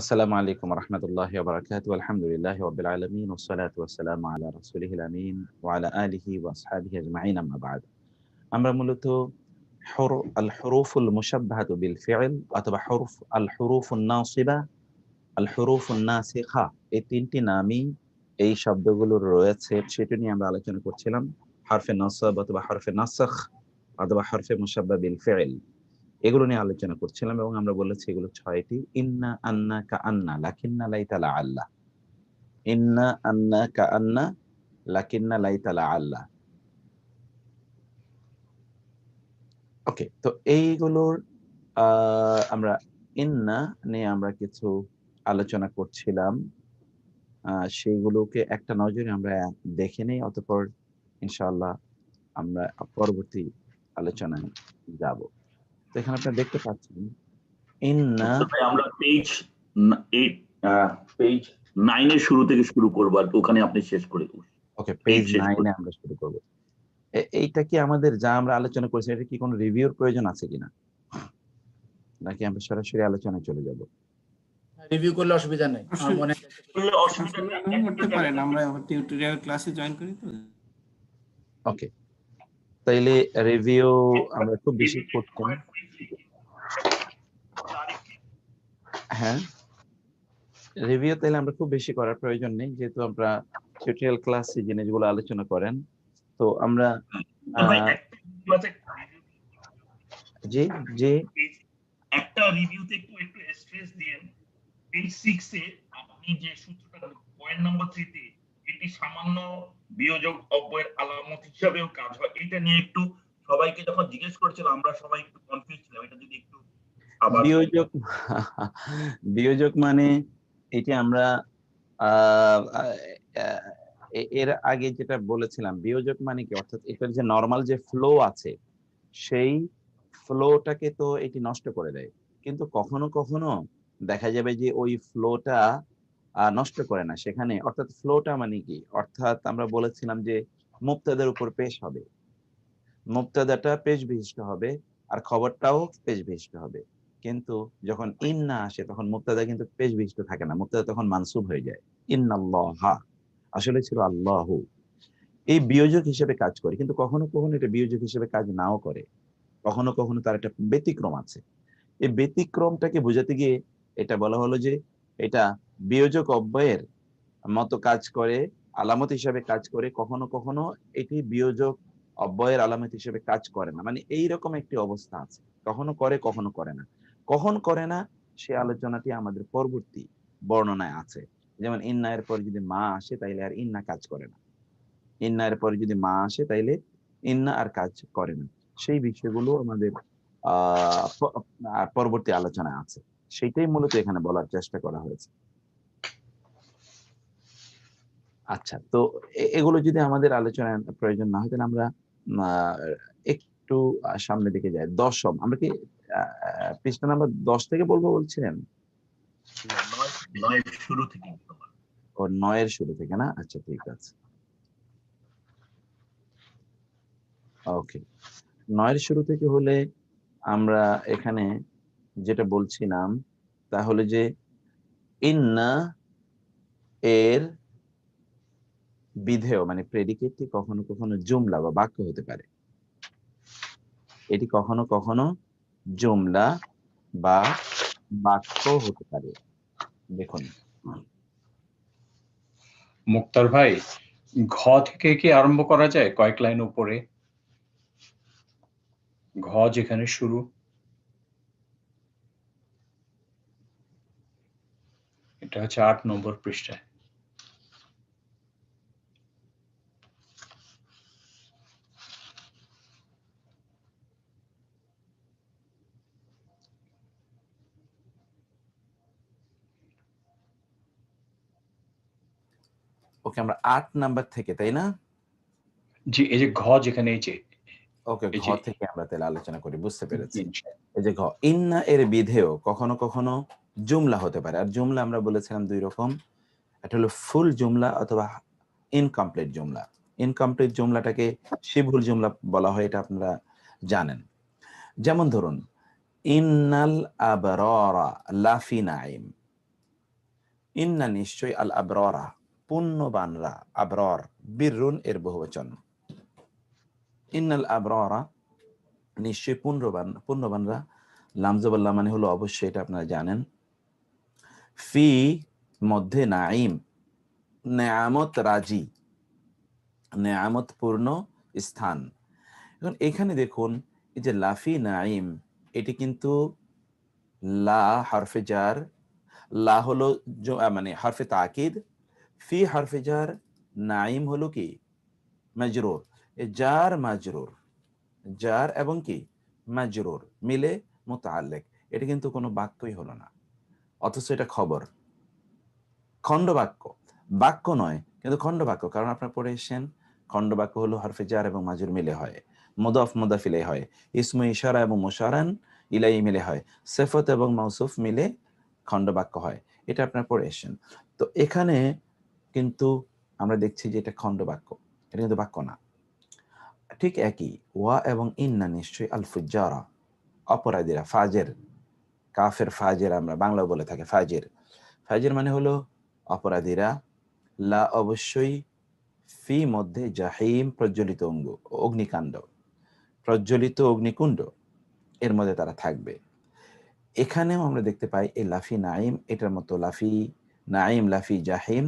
আসসালামু আলাইকুম ওয়া রাহমাতুল্লাহি ওয়া বারাকাতুহু। আলহামদুলিল্লাহি রাব্বিল আলামিন ওয়াসসালাতু ওয়াসসালামু আলা রাসূলিহিল আমিন ওয়া আলা আলিহি ওয়া আসহাবিহি আজমাইন, আম্মা বা'দ। আমরা মূলত আল হুরুফুল মুশাব্বাহাতু বিল ফি'ল অথবা আল হুরুফুন নাসিবা, আল হুরুফুন নাসিখা, এই তিনটি নামই এই শব্দগুলোর রয়েছে সেটা নিয়ে আমরা আলোচনা করছিলাম। হরফে নসব অথবা হরফে নাসখ অথবা হরফে মুশাব্বাহ বিল ফি'ল, এগুলো নিয়ে আলোচনা করছিলাম এবং আমরা বলেছি এগুলো ৬টি। ইন্না, আন্না, কাআন্না, লাকিন্না, লাইতা, লাআল্লা। ইন্না, আন্না, কাআন্না, লাকিন্না, লাইতা, লাআল্লা। ওকে, তো এইগুলোর আমরা ইন্না নিয়ে আমরা কিছু আলোচনা করছিলাম। সেইগুলোকে একটা নজরে আমরা দেখে নেই, অতঃপর ইনশাআল্লাহ আমরা পরবর্তী আলোচনায় যাব। তো এখানে আপনারা দেখতে পাচ্ছেন ইন্না। ভাই আমরা পেজ 9 এর শুরু থেকে শুরু করব, আর ওখানে আপনি শেষ করে দেবেন। ওকে, পেজ 9 এ আমরা শুরু করব। এইটা কি আমাদের যা আমরা আলোচনা করেছি এটা কি কোনো রিভিউর প্রয়োজন আছে কিনা, নাকি আমরা সরাসরি আলোচনায় চলে যাব? রিভিউ করলে অসুবিধা নেই, আমার মনে করলে অসুবিধা নেই, করতে পারেন, আমরা টিউটোরিয়াল ক্লাসে জয়েন করি তো। ওকে, তাইলে রিভিউ আমরা খুব বেশি করছি না। হ্যাঁ, রিভিউ তাইলে আমরা খুব বেশি করার প্রয়োজন নেই, যেহেতু আমরা টিউটোরিয়াল ক্লাসে জিনিসগুলো আলোচনা করেন। তো আমরা জি জি একটা রিভিউতে একটু স্ট্রেস দিয়েন। পেজ 6 এ আপনি যে সূত্রটা পয়েন্ট নাম্বার 3 তে এটি সামান্য বিয়োজক অব্যয়ের আলামত হিসাবেও কাজ হয়, এটা নিয়ে একটু সবাইকে যখন জিজ্ঞেস করেছিলাম আমরা সবাই একটু কনফিউজ ছিলাম, এটা যদি একটু আবার বিয়োজক বিয়োজক মানে এটি আমরা এর আগে যেটা বলেছিলাম, বিয়োজক মানে কি, অর্থাৎ এটার যে নরমাল যে ফ্লো আছে সেই ফ্লোটাকে তো এটি নষ্ট করে দেয়। কিন্তু কখনো কখনো দেখা যাবে যে ওই ফ্লোটা নষ্ট করে না সেখানে, অর্থাৎ ফ্লোটা মানে কি, অর্থাৎ আমরা বলেছিলাম যে মুবতাদার উপর পেশ হবে, মুবতাদাটা পেশ বিশিষ্ট হবে আর খবরটাও পেশ বিশিষ্ট হবে। কিন্তু যখন ইন্না আসে তখন মুবতাদা কিন্তু পেশ বিশিষ্ট থাকে না, মুবতাদা তখন মানসুব হয়ে যায়। ইন্নাল্লাহা আসলে ছিল আল্লাহু, এই বিয়োজক হিসেবে কাজ করে। কিন্তু কখনো কখনো এটা বিয়োজক হিসেবে কাজ নাও করে, কখনো কখনো তার একটা ব্যতিক্রম আছে। এই ব্যতিক্রমটাকে বোঝাতে গিয়ে এটা বলা হলো যে এটা বিয়োজক অব্যয়ের মতো কাজ করে, আলামত হিসেবে কাজ করে। কখনো কখনো এটি বিয়োজক অব্যয়ের আলামত হিসেবে কাজ করে না, মানে এইরকম একটি অবস্থা আছে, কখনো করে কখনো করে না। কখন করে না সে আলোচনাটি আমাদের পরবর্তী বর্ণনায় আছে। যেমন ইন্না এর পরে যদি মা আসে তাইলে আর ইন্না কাজ করে না, ইন্না এর পরে যদি মা আসে তাইলে ইন্না আর কাজ করে না। সেই বিষয়গুলো আমাদের পরবর্তী আলোচনায় আছে, সেটাই মূলত এখানে বলার চেষ্টা করা হয়েছে। আচ্ছা, তো এগুলো যদি আমাদের আলোচনার প্রয়োজন না হয় তাহলে আমরা একটু সামনের দিকে যাই। 10ম, আমরা কি পৃষ্ঠা নাম্বার 10 থেকে বলবো বলছিলেন? 9 শুরু থেকে। ও 9 শুরু থেকে না, আচ্ছা ঠিক আছে। ওকে, 9 শুরু থেকে হলে আমরা এখানে যেটা বলছিলাম তাহলে যে ইন্না এর বিধেয় মানে প্রেডিকেটটি কখনো কখনো জুমলা বা বাক্য হতে পারে। এটি কখনো কখনো জুমলা বা বাক্য হতে পারে। দেখুন মুক্তার ভাই, ঘ থেকে কি আরম্ভ করা যায় কয়েক লাইন উপরে? ঘ যেখানে শুরু, এটা হচ্ছে 8 নম্বর পৃষ্ঠায়। ওকে, আমরা 8 নাম্বার থেকে, তাই না? জি, এই যে ঘ যেখানে, এই যে ওকে, ঘ থেকে আমরা তাহলে আলোচনা করি, বুঝতে পেরেছি। ইনশাআল্লাহ। এই যে ঘ, ইন্না এর বিধেয় কখনো কখনো জুমলা হতে পারে। আর জুমলা আমরা বলেছিলাম দুই রকম, একটা হলো ফুল জুমলা অথবা ইনকমপ্লিট জুমলা। ইনকমপ্লিট জুমলাটাকে শিবহুল জুমলা বলা হয়, এটা আপনারা জানেন। যেমন ধরুন ইন্নাল আবরারা লাফি নাঈম, ইন্না নিশ্চয় আল আবরারা পুণ্যবানরা, আবরার বিররুন এর বহুবচন। ইন্নাল আবরারা নিশ্চয় পুণ্যবানরা, লামজবাল্লাহ মানে হলো অবশ্যই, এটা আপনারা জানেন। ফি মধ্যে নাইম, নেয়ামত রাজি, নেয়ামত পূর্ণ স্থান। এখন এখানে দেখুন এই যে লাফি নাইম, এটি কিন্তু লা হরফে জার, লা হলো মানে হরফে তাকিদ, ফি হরফে জার, নাইম হলো কি মাজরুর। জার মাজরুর, জার এবং কি মাজরুর মিলে মুতাআল্লিক, এটা কিন্তু কোনো বাক্যই হলো না, অথচ এটা খবর, খণ্ড বাক্য, বাক্য নয় কিন্তু খণ্ড বাক্য। কারণ আপনারা পড়ে এসেছেন খণ্ড বাক্য হলো হরফে জার এবং মাজরুর মিলে হয়, মুদাফ মুদাফ ইলাইহি হয়, ইসমু ইশারা এবং মুশারান ইলাইহি মিলে হয়, সিফাত এবং মাউসুফ মিলে খণ্ড বাক্য হয়। এটা আপনারা পড়ে এসেছেন। তো এখানে কিন্তু আমরা দেখছি যে এটা খণ্ড বাক্য, এটা কিন্তু বাক্য না। ঠিক একই ওয়া এবং ইন্না নিশ্চয়ই আল ফুজ্জারা অপরাধীরা, ফাজের, কাফের ফাজের আমরা বাংলা বলে থাকি ফাজের। ফাজের মানে হলো অপরাধীরা, লা অবশ্যই, ফি মধ্যে জাহিম প্রজ্বলিত অগ্নিকাণ্ড, প্রজ্বলিত অগ্নিকুণ্ড, এর মধ্যে তারা থাকবে। এখানেও আমরা দেখতে পাই এই লাফি নাইম, এটার মতো লাফি নাইম, লাফি জাহিম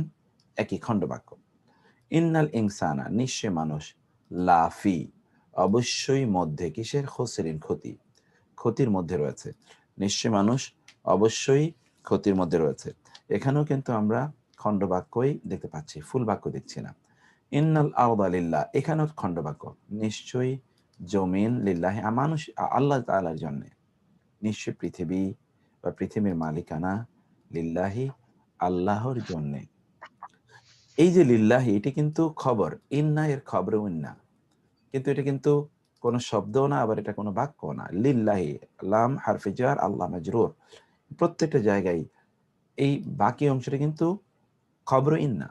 একই খণ্ড বাক্য। ইন্নাল ইনসানা নিশ্চয় মানুষ, লাফি অবশ্যই মধ্যে, কিসের, খুসরিন ক্ষতি, ক্ষতির মধ্যে রয়েছে। নিশ্চয় মানুষ অবশ্যই ক্ষতির মধ্যে রয়েছে। এখানেও কিন্তু আমরা খণ্ড বাক্যই দেখতে পাচ্ছি, ফুল বাক্য দেখছি না। ইন্নাল আরদা লিল্লাহ, এখানেও খণ্ড বাক্য, নিশ্চয়ই জমিন, লিল্লাহি মানুষ আল্লাহ তাআলার জন্য, নিশ্চয় পৃথিবী বা পৃথিবীর মালিকানা, লিল্লাহি আল্লাহর জন্যে। এই যে লিল্লাহি, এটি কিন্তু খবর, ইন্না এর খবর ইন্না, কিন্তু এটা কিন্তু কোনো শব্দও না, আবার এটা কোনো বাক্য না। লিল্লাহি, লাম হারফে জার, আল্লাহ মাজরুর, প্রত্যেকটা জায়গায় এই বাকি অংশটা কিন্তু খবর ইন্না,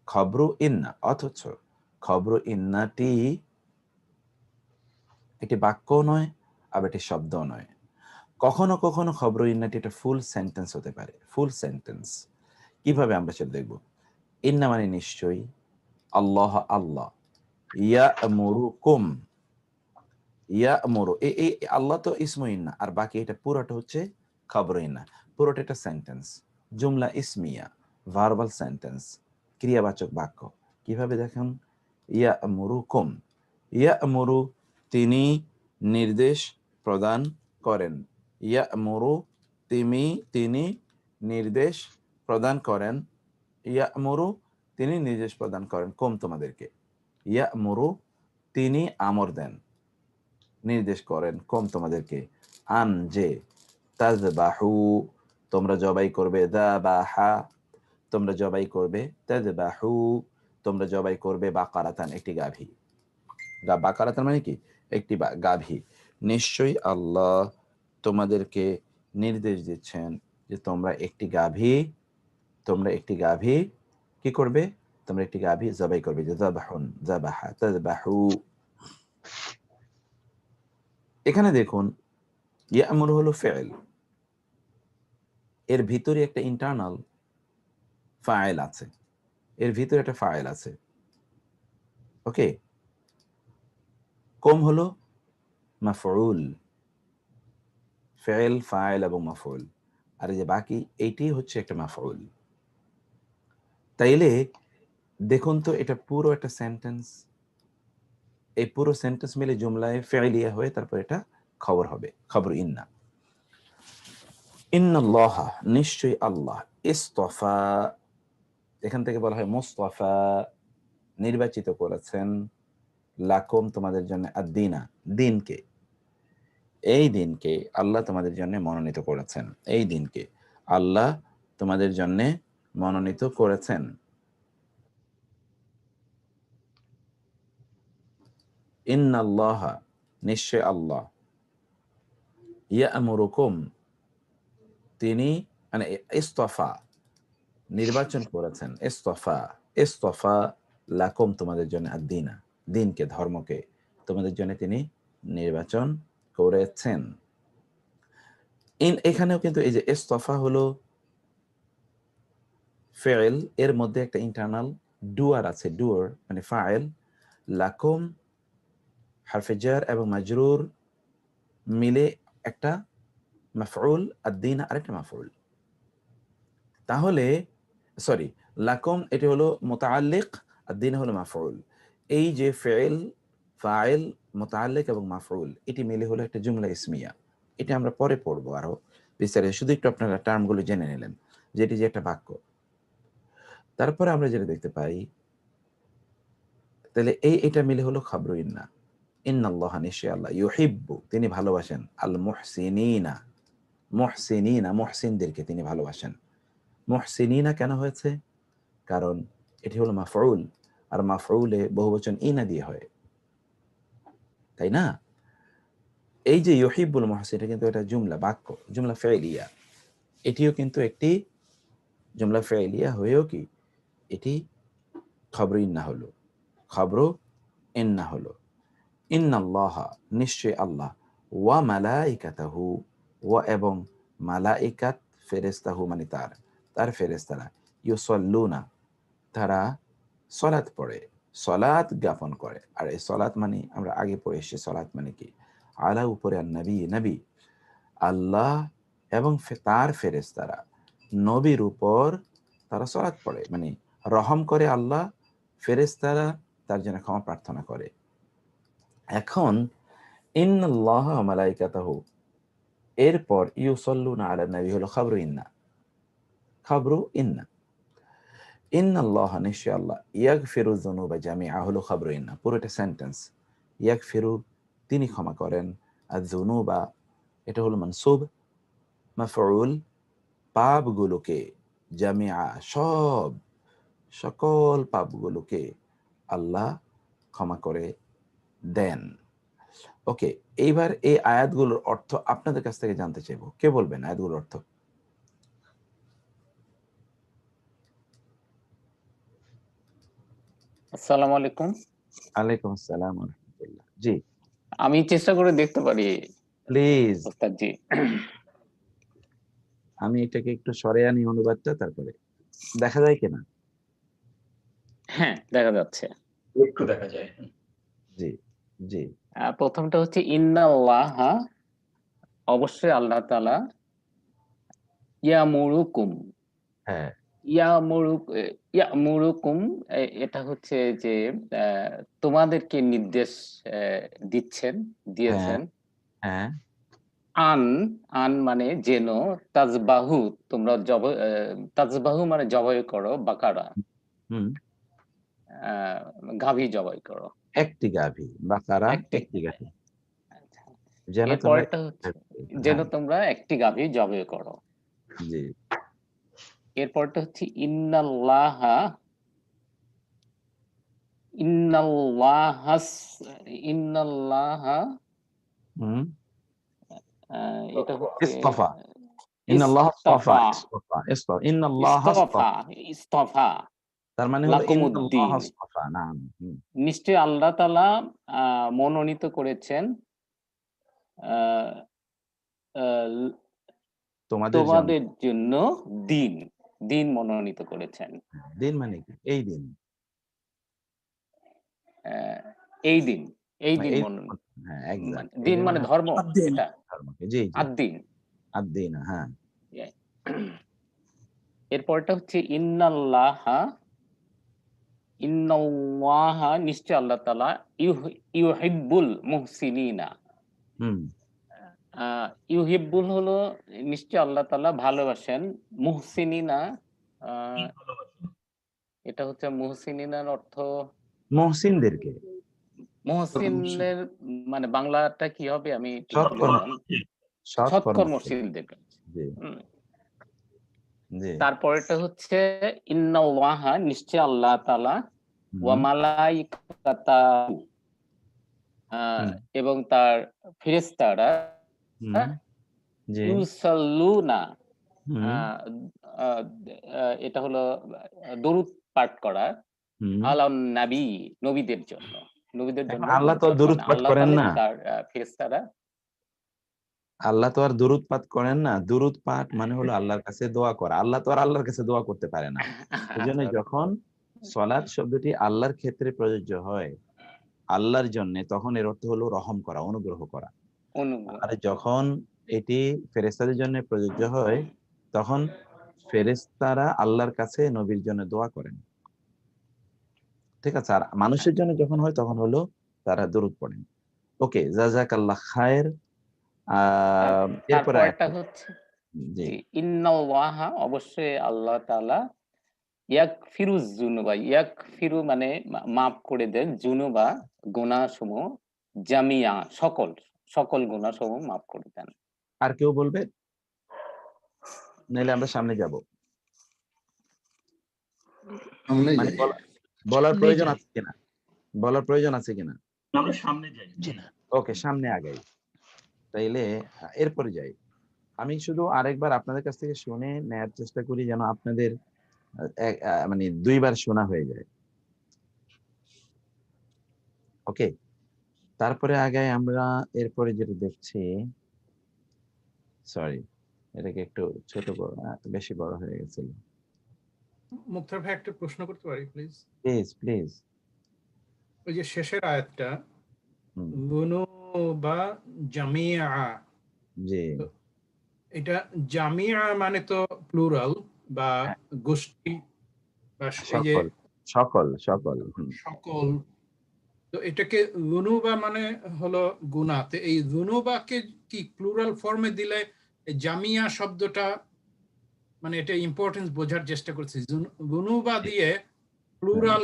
খবর ইন্না, অথচ খবর ইন্নাটি একটি বাক্য নয়, আবার এটি শব্দও নয়। কখনো কখনো খবর ইন্নাটি একটা ফুল সেন্টেন্স হতে পারে, ফুল সেন্টেন্স। কিভাবে আমরা সেটা দেখব? ইন্না মানে নিশ্চয়ই, আল্লাহ আল্লাহ, ইয়ামুরুকুম, ইয়ামুরু, এই আল্লাহ তো ইসমু ইন্না, আর বাকি এটা পুরোটা হচ্ছে খবর ইন্না, পুরোটা একটা সেন্টেন্স, জুমলা ইসমিয়া, ভার্বাল সেন্টেন্স, ক্রিয়াবাচক বাক্য। কিভাবে দেখেন? ইয়ামুরুকুম, ইয়ামুরু তিনি নির্দেশ প্রদান করেন, ইয়ামুরু তিনি নির্দেশ প্রদান করেন, ইয়ামুরু তিনি নির্দেশ প্রদান করেন কুম তোমাদেরকে, ইয়ামুরু তিনি আমর দেন, নির্দেশ করেন কুম তোমাদেরকে, আন যে, তাযবাহু তোমরা জবাই করবে, যাবাহা তোমরা জবাই করবে, তাযবাহু তোমরা জবাই করবে, বাকারাতান একটি গাভী, বাকারাতান মানে কি একটি গাভী। নিশ্চয়ই আল্লাহ তোমাদেরকে নির্দেশ দিচ্ছেন যে তোমরা একটি গাভী কি করবে, তোমরা একটি গাভী জবাই করবে, যে যাবাহুন, যাবাহা, তাযবাহু। এখানে দেখুন ইয়ামুর হলো ফি'ল, এর ভিতরে একটা ইন্টারনাল ফাইল আছে, এর ভিতরে একটা ফাইল আছে, ওকে। কম হলো মাফউল, ফি'ল, ফাইল এবং মাফউল, আর এই যে বাকি এইটি হচ্ছে একটা মাফউল। তাইলে দেখুন তো এটা পুরো একটা সেন্টেন্স, এই পুরো সেন্টেন্স মিলে জুমলায় ফি'লিয়া হয়ে তারপর এটা খবর হবে, খবর ইন্না। ইন্নাল্লাহ নিশ্চয়ই আল্লাহ, ইসতফা এখান থেকে বলা হয় মুস্তাফা নির্বাচিত করেছেন, লাকুম তোমাদের জন্য, আদ-দীনা দিনকে, এই দিনকে আল্লাহ তোমাদের জন্য মনোনীত করেছেন, এই দিনকে আল্লাহ তোমাদের জন্য মনোনীত করেছেন। ইন্নাল্লাহ নিশ্চয় আল্লাহ, ইয়ামুরুকুম তিনি মানে ইস্তফা নির্বাচন করেছেন, ইস্তফা, ইস্তফা লাকুম তোমাদের জন্য, আদ-দীনা দিনকে, ধর্মকে তোমাদের জন্য তিনি নির্বাচন করেছেন। এখানেও কিন্তু এই যে ইস্তফা হলো ফেল এর মধ্যে একটা ইন্টারনাল ডুয়ার আছে, ডুয়ার মানে ফাইল, লাকুম হারফে জার এবং মাজরুর মিলে একটা মাফউল, আদ-দিন আরেকটা মাফউল। তাহলে সরি, লাকুম এটা হলো মুতাআল্লিক, আদ-দিন হলো মাফউল। এই যে ফেল, ফাইল, মুতাআল্লিক এবং মাফউল এটি মিলে হলো একটা জুমলা ইসমিয়া। এটা আমরা পরে পড়বো আরো বিস্তারিত, শুধু একটু আপনারা টার্মগুলো জেনে নিলেন যে এটি যে একটা বাক্য। তারপরে আমরা যেটা দেখতে পাই, তাহলে এটা মিলে হলো খাবরু ইন্না। ইন্নাল্লাহা নিশ্চয় আল্লাহ, ইউহিব্বু তিনি ভালোবাসেন, আল মুহসিনিনা, মুহসিনিনা মুহসিনদেরকে তিনি ভালোবাসেন। মুহসিনিনা কেন হয়েছে? কারণ এটি হলো মাফউল, আর মাফউলে বহুবচন ইনা দিয়ে হয়, তাই না? এই যে ইউহিব্বুল মুহসিন, এটা কিন্তু একটা জুমলা বাক্য, জুমলা ফেইলিয়া। এটিও কিন্তু একটি জুমলা ফেইলিয়া হয়েও কি এটি খবর ইন্না হলো, খবর ইন্না হলো। ইন্নাল্লাহা নিশ্চয় আল্লাহ, ওয়া মালাইকাতাহু, ওয়া এবং মালাইকাত ফেরেশতাহু মানে তার ফেরেশতারা, ইউসাল্লুনা তারা সলাত পড়ে, সলাত জ্ঞাপন করে। আর এই সলাত মানে আমরা আগে পড়ে এসেছি, সলাত মানে কি? আলা উপরে নবী, নবী আল্লাহ এবং তার ফেরেশতারা নবীর উপর তারা সলাত পড়ে, মানে রহম করে আল্লাহ, ফেরেশতারা তার জন্য ক্ষমা প্রার্থনা করে। এখন ইন্নাল্লাহ ওয়া মালাইকাতাহু এরপর ইউসাল্লুনা আলা নবী হলো খবর ইন্না, খবর ইন্না। ইন্নাল্লাহ নিশ্চয় আল্লাহ, ইয়াগফিরু যুনুবা জামিআ হলো খবর ইন্না, পুরোটা সেন্টেন্স। ইয়াগফিরু তিনি ক্ষমা করেন, আর যুনুবা এটা হলো মানসুব, মাফউল পাপগুলোকে, জামিআ সকল পাপগুলোকে আল্লাহ ক্ষমা করে দেন। ওকে, এইবার এই আয়াতগুলোর অর্থ আপনাদের কাছ থেকে জানতে চাইবো, কে বলবেন আয়াতগুলোর অর্থ? আসসালামু আলাইকুম। আলাইকুম আসসালাম ওয়া রাহমাতুল্লাহ। জি আমি চেষ্টা করে দেখতে পারি প্লিজ, ওস্তাদ জি। আমি এটাকে একটু সরে আনি অনুবাদটা, তারপরে দেখা যায় কিনা। হ্যাঁ, দেখা যাচ্ছে। একটু দেখা যায়। জি জি প্রথমটা হচ্ছে ইন্নাল্লাহা, অবশ্যই আল্লাহ তাআলা, ইয়ামুরুকুম, হ্যাঁ ইয়ামুরুকুম এটা হচ্ছে যে তোমাদেরকে নির্দেশ দিচ্ছেন, হ্যাঁ দিয়েছেন। হ্যাঁ আন আন মানে যেন, তাজবাহু তোমরা তাজবাহু মানে জবাই করো, বাকারা হুম, গাভী জবাই করো, একটি গাভী, বাকারা একটি। একটি গাভী, যেন এর তোমরা পরেরটা হচ্ছে যেন হ্যাঁ তোমরা একটি গাভী জবাই করো। জি এরপরটা হচ্ছে ইন্নাল্লাহা, ইন্নাল্লাহাস, ইন্নাল্লাহা হুম, এটা হচ্ছে ইস্তফা, ইন্নাল্লাহ ইস্তফা, ইস্তফা, ইন্নাল্লাহ ইস্তফা, ইস্তফা তার মানে হলো ইন্নাল্লাহ লাকুমুদ্দিন, ইস্তফা, নাম। নিশ্চয় আল্লাহ তাআলা মনোনীত করেছেন আহ, আহ, তোমাদের জন্য। তোমাদের জন্য দিন, দিন মনোনীত করেছেন। দিন মানে কি? এই দিন, আহ, এই দিন, এই দিন এই মনোনীত, হ্যাঁ এক্সাক্ট, দিন মানে ধর্ম, আদ-দিন। এটা ধর্মকে, জি জি, আদ-দিন। আদ-দিন, হ্যাঁ এরপরটা হচ্ছে ইন্নাল্লাহা, ইন্নাল্লাহা নিশ্চয় আল্লাহ তাআলা, ইউহিব্বুল মুহসিনিনা। হুম, ইউহিব্বুল হলো নিশ্চয় আল্লাহ তাআলা ভালোবাসেন, মুহসিনিনা কি ভালোবাসেন? এটা হচ্ছে মুহসিনিনার অর্থ মুহসিনদেরকে, মুহসিনের মানে বাংলাটা কি হবে আমি একটু ভুলে সৎকর্ম, গেলাম। সৎকর্মশীল, সৎকর্মশীলদেরকে। জি জি, তারপরেটা হচ্ছে ইন্নাল্লাহা নিশ্চয় আল্লাহ তাআলা, ওয়া হুম, মালাইকাতাহু হুম, এবং তার ফেরেশতারা, হুম, জি, ইউসাল্লুনা হুম, আহ, আহ, এটা হলো দরুদ পাঠ করা, হুম। আলান নবী, নবীদের জন্য, নবীদের এখন জন্য আল্লাহ তো দরুদ পাঠ দুরূদ করেন। পাঠ আল্লাহ করেন তাআলা না, এবং তার ফেরেশতারা আল্লাহ তো আর দুরূদ পাঠ করেন না। দুরূদ পাঠ মানে হলো আল্লাহর কাছে দোয়া করা। আল্লাহ তো আর আল্লাহর কাছে দোয়া করতে পারে না। এজন্য যখন সলাৎ শব্দটি আল্লাহর ক্ষেত্রে প্রযোজ্য হয়, আল্লাহর জন্য, তখন এর অর্থ হলো রহম করা, অনুগ্রহ করা। অনুগ্রহ। আর যখন এটি ফেরেশতাদের জন্য প্রযোজ্য হয়, তখন ফেরেশতারা আল্লাহর কাছে নবীর জন্য দোয়া করেন। ঠিক আছে? আর মানুষের জন্য যখন হয় তখন হলো তারা দরুদ পড়েন। ওকে, জাযাকাল্লাহ খায়ের। এরপরে তারপরটা আরেকটা। হচ্ছে জি। জি, ইন্নাল্লাহা অবশ্যই আল্লাহ তাআলা ইয়াগফিরুজ যুনুবা, ইয়াগফিরু মানে মাফ করে দেন, যুনুবা গুনাহসমূহ, জামিয়া সকল গুনাহসমূহ মাফ করে দেন। আর কেউ বলবে? নাইলে আমরা সামনে যাব। সামনে মানে যাই। বলার সামনেই প্রয়োজন যাই। আছে কিনা? বলার প্রয়োজন আছে কিনা? আমরা সামনে যাই। জি না। ওকে, সামনে আগাই। তাইলে এরপরে যাই। আমি শুধু আরেকবার আপনাদের কাছ থেকে শুনে নেয়ার চেষ্টা করি, যেন আপনাদের মানে ২ বার শোনা হয়ে যায়। ওকে? তারপরে আগাই আমরা। এরপরে যেটা দেখছি, সরি, এটাকে একটু ছোট বেশি বড় হয়ে গেছিল। মুক্তার ভাই একটা প্রশ্ন করতে পারি প্লিজ? Please, please. ওই যে শেষের আয়াতটা, হুম, গুনু বা জামিয়া, জি। তো এটা জামিয়া মানে তো প্লুরাল বা হ্যাঁ, গোষ্ঠী বা এই যে সকল, সকল, সকল। হুম। সকল, তো এটাকে জুনুবা মানে হলো গুনাহ। তো এই জুনুবাকে কি প্লুরাল ফর্মে দিলে এই জামিয়া শব্দটা, মানে এটা ইম্পর্টেন্স বোঝার চেষ্টা করছি। জুনুবা দিয়ে হ্যাঁ। প্লুরাল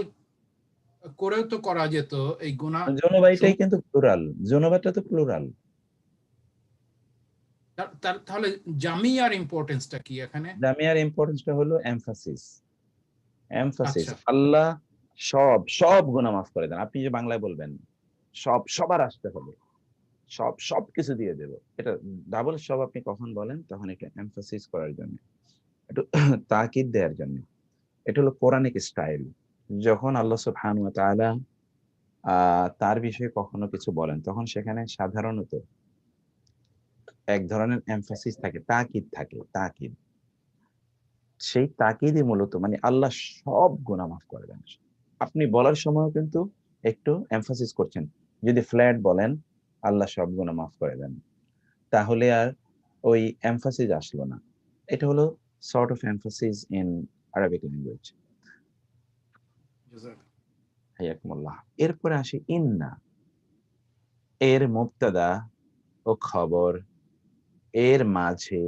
করেও তো করা যেত এই গুনাহ। জনবাইটাই কিন্তু প্লুরাল। জনবাটা তো প্লুরাল। তাহলে জামিয়ার ইম্পর্টেন্সটা কি এখানে? জামিয়ার ইম্পর্টেন্সটা হলো এমফাসিস। এমফাসিস। আচ্ছা, আল্লাহ সব গুনাহ মাফ করে দেন। আপনি যে বাংলায় বলবেন, সবার আসতে হবে। সবকিছু দিয়ে দেব। এটা ডাবল সব আপনি কখন বলেন? তখন একটু এমফাসিস করার জন্য, একটু তাকিদ দেওয়ার জন্য। এটা হলো কোরআনিক স্টাইল। যখন আল্লাহ সুবহানাহু ওয়া তাআলা তার বিষয়ে কখনো কিছু বলেন, তখন সেখানে সাধারণত এক ধরনের এমফাসিস থাকে, তাকিদ থাকে, তাকিদ। সেই তাকিদই মূলত মানে আল্লাহ সব গুনাহ মাফ করে দেন। আপনি বলার সময়ও কিন্তু একটু এমফাসিস করছেন। যদি ফ্ল্যাট বলেন, আল্লাহ সব গুনাহ মাফ করে দেন, তাহলে আর ওই এমফাসিস আসলো না। এটা হলো sort of emphasis in Arabic language. হাইয়াকুমুল্লাহ। এরপরে আসি ইন্না। এর মুবতাদা ও খবর, এর মাঝে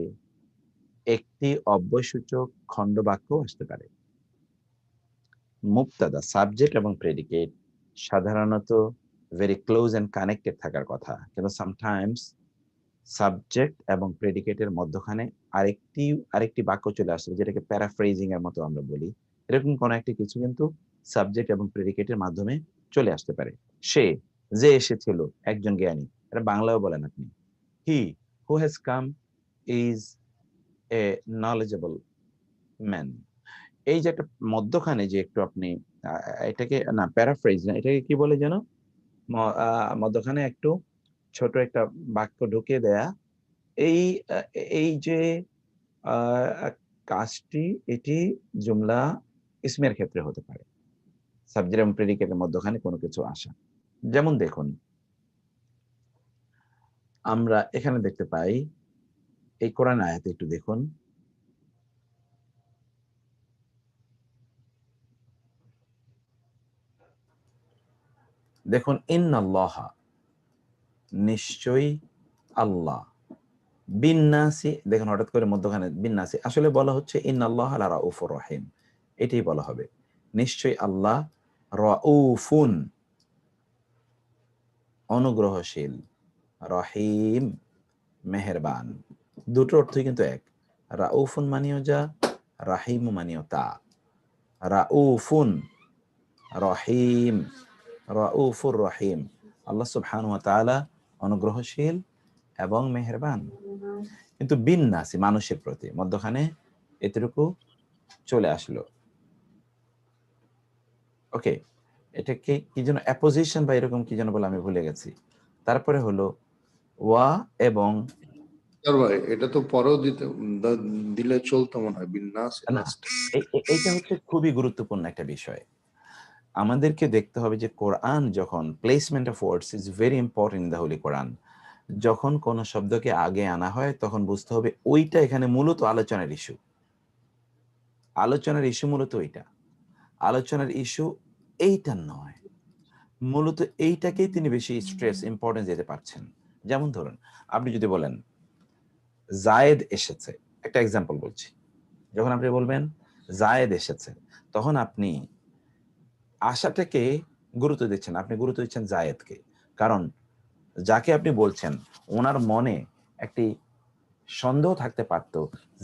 একটি অব্যয়সূচক খণ্ডবাক্য আসতে পারে। মুবতাদা, সাবজেক্ট এবং প্রেডিকেট সাধারণত ভেরি ক্লোজ এন্ড কানেক্টেড থাকার কথা, কিন্তু সামটাইমস সাবজেক্ট এবং প্রেডিকেটের মধ্যখানে আরেকটি বাক্য চলে আসবে, যেটাকে প্যারাফ্রেজিং এর মতো আমরা বলি। এরকম কোন একটি কিছু কিন্তু সাবজেক্ট এবং প্রেডিকেটের মাধ্যমে চলে আসতে পারে। সে, যে এসেছিল, একজন জ্ঞানী। এটা বাংলাও বলেন আপনি। He who has come is a knowledgeable man. এই যে একটা মধ্যখানে যে একটু আপনি এটাকে না প্যারাফ্রেজ না, এটাকে কি বলে যেন, মধ্যখানে একটু ছোট একটা বাক্য ঢুকিয়ে দেয়া। এই এই যে কাজটি, এটি জুমলা ইসমের ক্ষেত্রে হতে পারে। সাবজেক্ট এবং প্রেডিকেটের মধ্যখানে কোনো কিছু আসা। যেমন দেখুন, আমরা এখানে দেখতে পাই, এই কোরআন আয়াতে একটু দেখুন। দেখুন, ইন্নাল্লাহা, নিশ্চয়ই আল্লাহ, বিন্নাসি, দেখুন হঠাৎ করে মধ্যখানে বিন্নাসি, আসলে বলা হচ্ছে ইন্নাল্লাহা লা রাউফুর রহিম, এটাই বলা হবে। নিশ্চয়ই আল্লাহ রাউফুন, অনুগ্রহশীল, রহিম, মেহেরবান। দুটো অর্থই কিন্তু এক। রাউফুন মানেও যা, রাহিম মানেও তা। রাউফুন, রহিম, রাউফুর রহিম। আল্লাহ সুবহানাহু ওয়া তাআলা অনুগ্রহশীল এবং মেহেরবান। কিন্তু বিন্নাসি, মানুষের প্রতি, মধ্যখানে এতটুকু চলে আসলো। ওকে, এটাকে কি যেন অ্যাপোজিশন বা এরকম কি যেন বলে, আমি ভুলে গেছি। তারপরে হলো ওয়া এবং ভাই এটা তো পরেও দিলে চলতো মনে হয় বিন্যাস না, এইটা হচ্ছে খুবই গুরুত্বপূর্ণ একটা বিষয়। আমাদেরকে দেখতে হবে যে কোরআন যখন placement of words is very important in the holy Quran. যখন কোন শব্দকে আগে আনা হয় তখন বুঝতে হবে ওইটা এখানে মূলত আলোচনার ইস্যু। আলোচনার ইস্যু মূলত ওইটা। আলোচনার ইস্যু এইটা নয়, মূলত এইটাকেই তিনি বেশি স্ট্রেস ইম্পর্টেন্স দিতে পারছেন। যেমন ধরুন, আপনি যদি বলেন জায়েদ এসেছে, একটা এক্সাম্পল বলছি। যখন আপনি বলবেন জায়েদ এসেছে, তখন আপনি আশাটাকে গুরুত্ব দিচ্ছেন, আপনি গুরুত্ব দিচ্ছেন জায়েদকে। কারণ যাকে আপনি বলছেন ওনার মনে একটি সন্দেহ থাকতে পারত,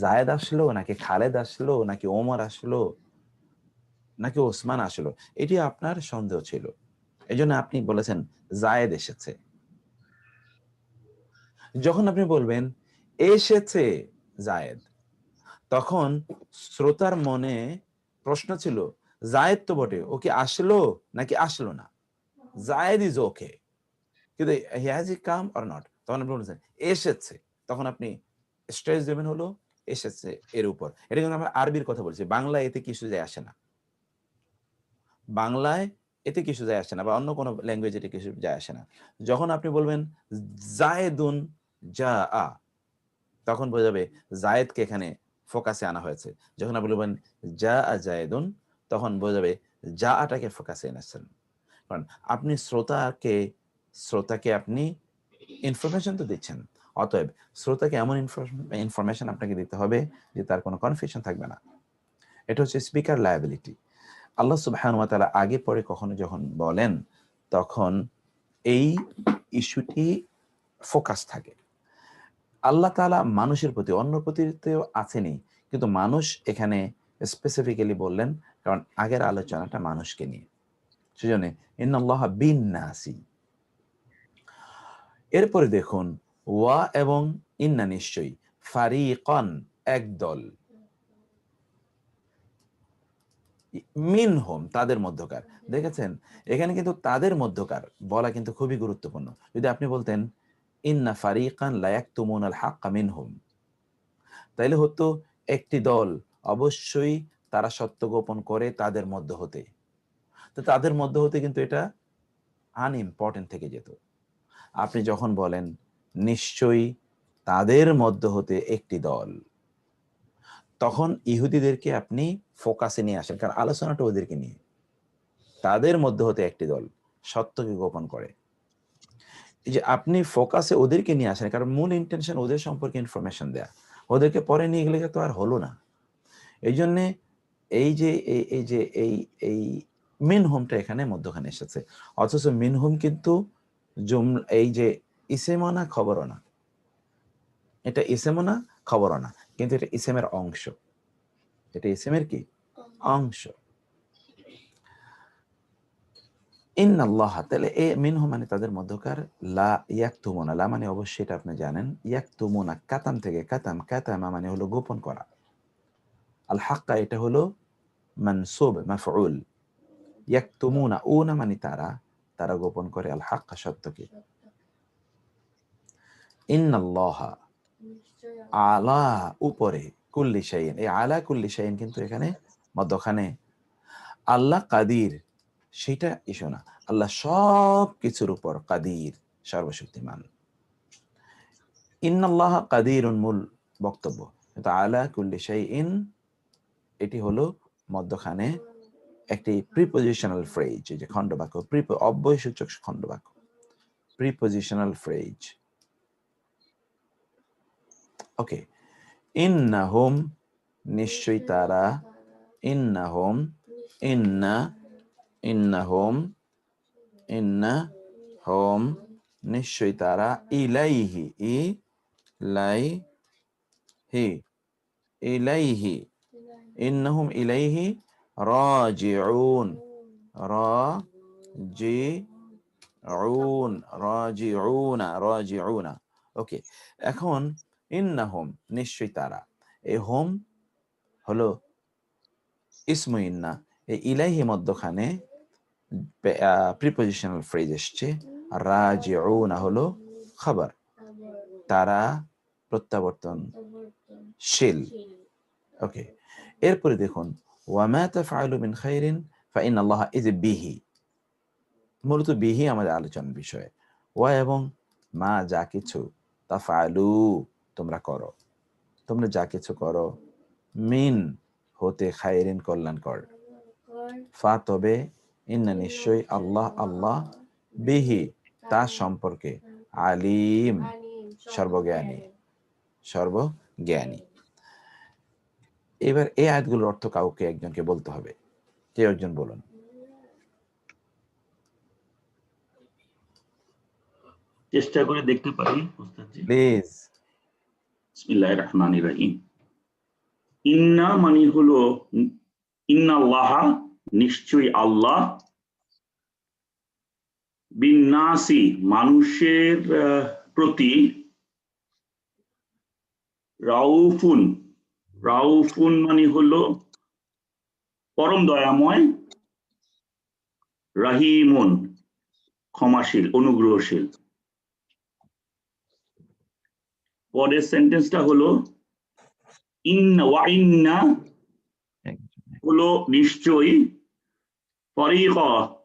জায়েদ আসলো নাকি খালেদ আসলো নাকি ওমর আসলো নাকি ওসমান আসলো, এটি আপনার সন্দেহ ছিল। এই জন্য আপনি বলেছেন জায়েদ এসেছে। যখন আপনি বলবেন এসেছে জায়েদ, তখন শ্রোতার মনে প্রশ্ন ছিল জায়েদ তো বটে, ও কি আসলো নাকি আসলো না? জায়েদ ইজ ওকে, কিন্তু he has he come or not? তখন আপনি বলেছেন এসেছে, তখন আপনি স্ট্রেস দেবেন হলো এসেছে এর উপর। এটা কিন্তু আমরা আরবির কথা বলছি, বাংলায় এতে কিছু যায় আসে না। বাংলায় এতে কিছু যায় আসে না, বা অন্য কোনো ল্যাঙ্গুয়েজ এতে কিছু যায় আসে না। যখন আপনি বলবেন জায়েদুন যা আ, তখন বোঝাবে জায়েদকে এখানে ফোকাসে আনা হয়েছে। যখন আপনি বলবেন যা আ জায়েদুন, তখন বোঝাবে যা আটাকে ফোকাসে এনেছেন। কারণ আপনি শ্রোতাকে আপনি ইনফরমেশন তো দিচ্ছেন, অতএব শ্রোতাকে এমন ইনফরমেশন আপনাকে দিতে হবে যে তার কোনো কনফিউশন থাকবে না। এটা হচ্ছে স্পিকার লায়াবিলিটি। আল্লাহ সুবহানাহু ওয়া তাআলা আগে পরে কখনো যখন বলেন তখন এই ইস্যুটি ফোকাস থাকে। আল্লাহ তাআলা মানুষের প্রতি, অন্য প্রতিও আছেনি, কিন্তু মানুষ এখানে স্পেসিফিক্যালি বললেন কারণ আগের আলোচনাটা মানুষকে নিয়ে। সেজন্য ইন্নাল্লাহা বিন-নাসি। এরপরে দেখুন ওয়া এবং ইন্না নিশ্চয়ই, ফারিকান একদল, মিনহুম তাদের মধ্যকার। দেখেছেন এখানে কিন্তু তাদের মধ্যকার বলা কিন্তু খুবই গুরুত্বপূর্ণ। যদি আপনি বলতেন ইন্না ফারিকান লা ইয়াকতুমুনাল হাক্কা মিনহুম, তাইলে হতো একটি দল অবশ্যই তারা সত্য গোপন করে তাদের মধ্য হতে। তো তাদের মধ্য হতে কিন্তু এটা আনইম্পর্টেন্ট থেকে যেত। আপনি যখন বলেন নিশ্চয়ই তাদের মধ্য হতে একটি দল, তখন ইহুদিদেরকে আপনি ফোকাসে নিয়ে আসেন, কারণ আলোচনাটা ওদেরকে নিয়ে। তাদের মধ্যে হতে একটি দল সত্যকে গোপন করে, এই যে আপনি ফোকাসে ওদেরকে নিয়ে আসেন, কারণ মূল ইন্টেনশন ওদের সম্পর্কে ইনফরমেশন দেয়া। ওদেরকে পরে নিয়ে গেলে তো আর হলো না। এই জন্যে এই মিনহুমটা এখানে মধ্যখানে এসেছে, অথচ মিনহুম কিন্তু এই যে ইসেমও না খবরও না, এটা ইসেমও না খবরও না, কিন্তু এটা ইসেমের অংশ। এটা ইসেমের কি অংশ? ইন্নাল্লাহ, তাহলে এ মিনহুম মানে তাদের মধ্যকার, লা ইয়াকতুমুনা, লা মানে অবশ্যই এটা আপনি জানেন, ইয়াকতুমুনা কাতাম থেকে, কাতামা মানে হলো গোপন করা, আল হাক্কা এটা হলো মানসুব মাফউল, ইয়াকতুমুনা উনা মানে তারা গোপন করে, আল হাক্কা সত্যকে। ইন্নাল্লাহা আলা উপরে, কুল্লি শাইইন, এই আলা কুল্লি শাইইন কিন্তু এখানে মধ্যখানে। আল্লাহ কাদির সেটা ইস্যু না, আল্লাহ সব কিছুর উপর কাদির, সর্বশক্তিমান। ইন্নাল্লাহ কাদিরুন মূল বক্তব্য, কিন্তু আলা কুল্লি শাইইন এটি হলো মধ্যখানে একটি প্রিপোজিশনাল ফ্রেজ, যে খণ্ডবাক্য, অব্যয়সূচক খণ্ডবাক্য, প্রিপোজিশনাল ফ্রেজ। ওকে, ইন্নাহুম নিশ্চয়ই তারা, ইন্নাহুম ইন্নাহুম নিশ্চয়ই তারা, ইলাইহি ইন্নাহুম ইলাইহি রাজিউন, রাজিউনা। ওকে, এখন ইন্নাহুম নিশ্চয়ই তারা, এই হোম হলো ইসমু ইন্না, এই ইলাইহি মধ্যখানে প্রিপোজিশনাল ফ্রেজ এসছে, রাজিউনা হলো খবর, তারা প্রত্যাবর্তনশীল। ওকে, এরপরে দেখুন ওয়ামা তাফআলু মিন খাইরিন ফাইন্নাল্লাহা ইজ বিহি, মূলত বিহি আমাদের আলোচনার বিষয়। ওয়া এবং মা যা কিছু, তাফআলু তোমরা করো, তোমরা যা কিছু করো, মিন হতে খাইরিন কল্যাণকর, ফা তবে, ইন্না নিশ্চয়, আল্লাহ আল্লাহ, বিহি তা সম্পর্কে, আলিম সর্বজ্ঞানী, সর্বজ্ঞানী। এবার এই আয়াতগুলোর অর্থ কাউকে একজনকে বলতে হবে, কেউ একজন বলুন। চেষ্টা করে দেখতে পারি উস্তাদজি। প্লিজ। বিসমিল্লাহির রহমানির রহিম। ইন্না মানে হলো ইন্নাল্লাহা নিশ্চয়ই আল্লাহ, বিন্নাসি মানুষের প্রতি, রাউফুন, রাউফুন মানে হলো পরম দয়াময়, রাহিমুন ক্ষমাশীল অনুগ্রহশীল। পরের সেন্টেন্সটা হলো ইন্না ওয়া ইন্না হলো নিশ্চয়ই, ফরিকা,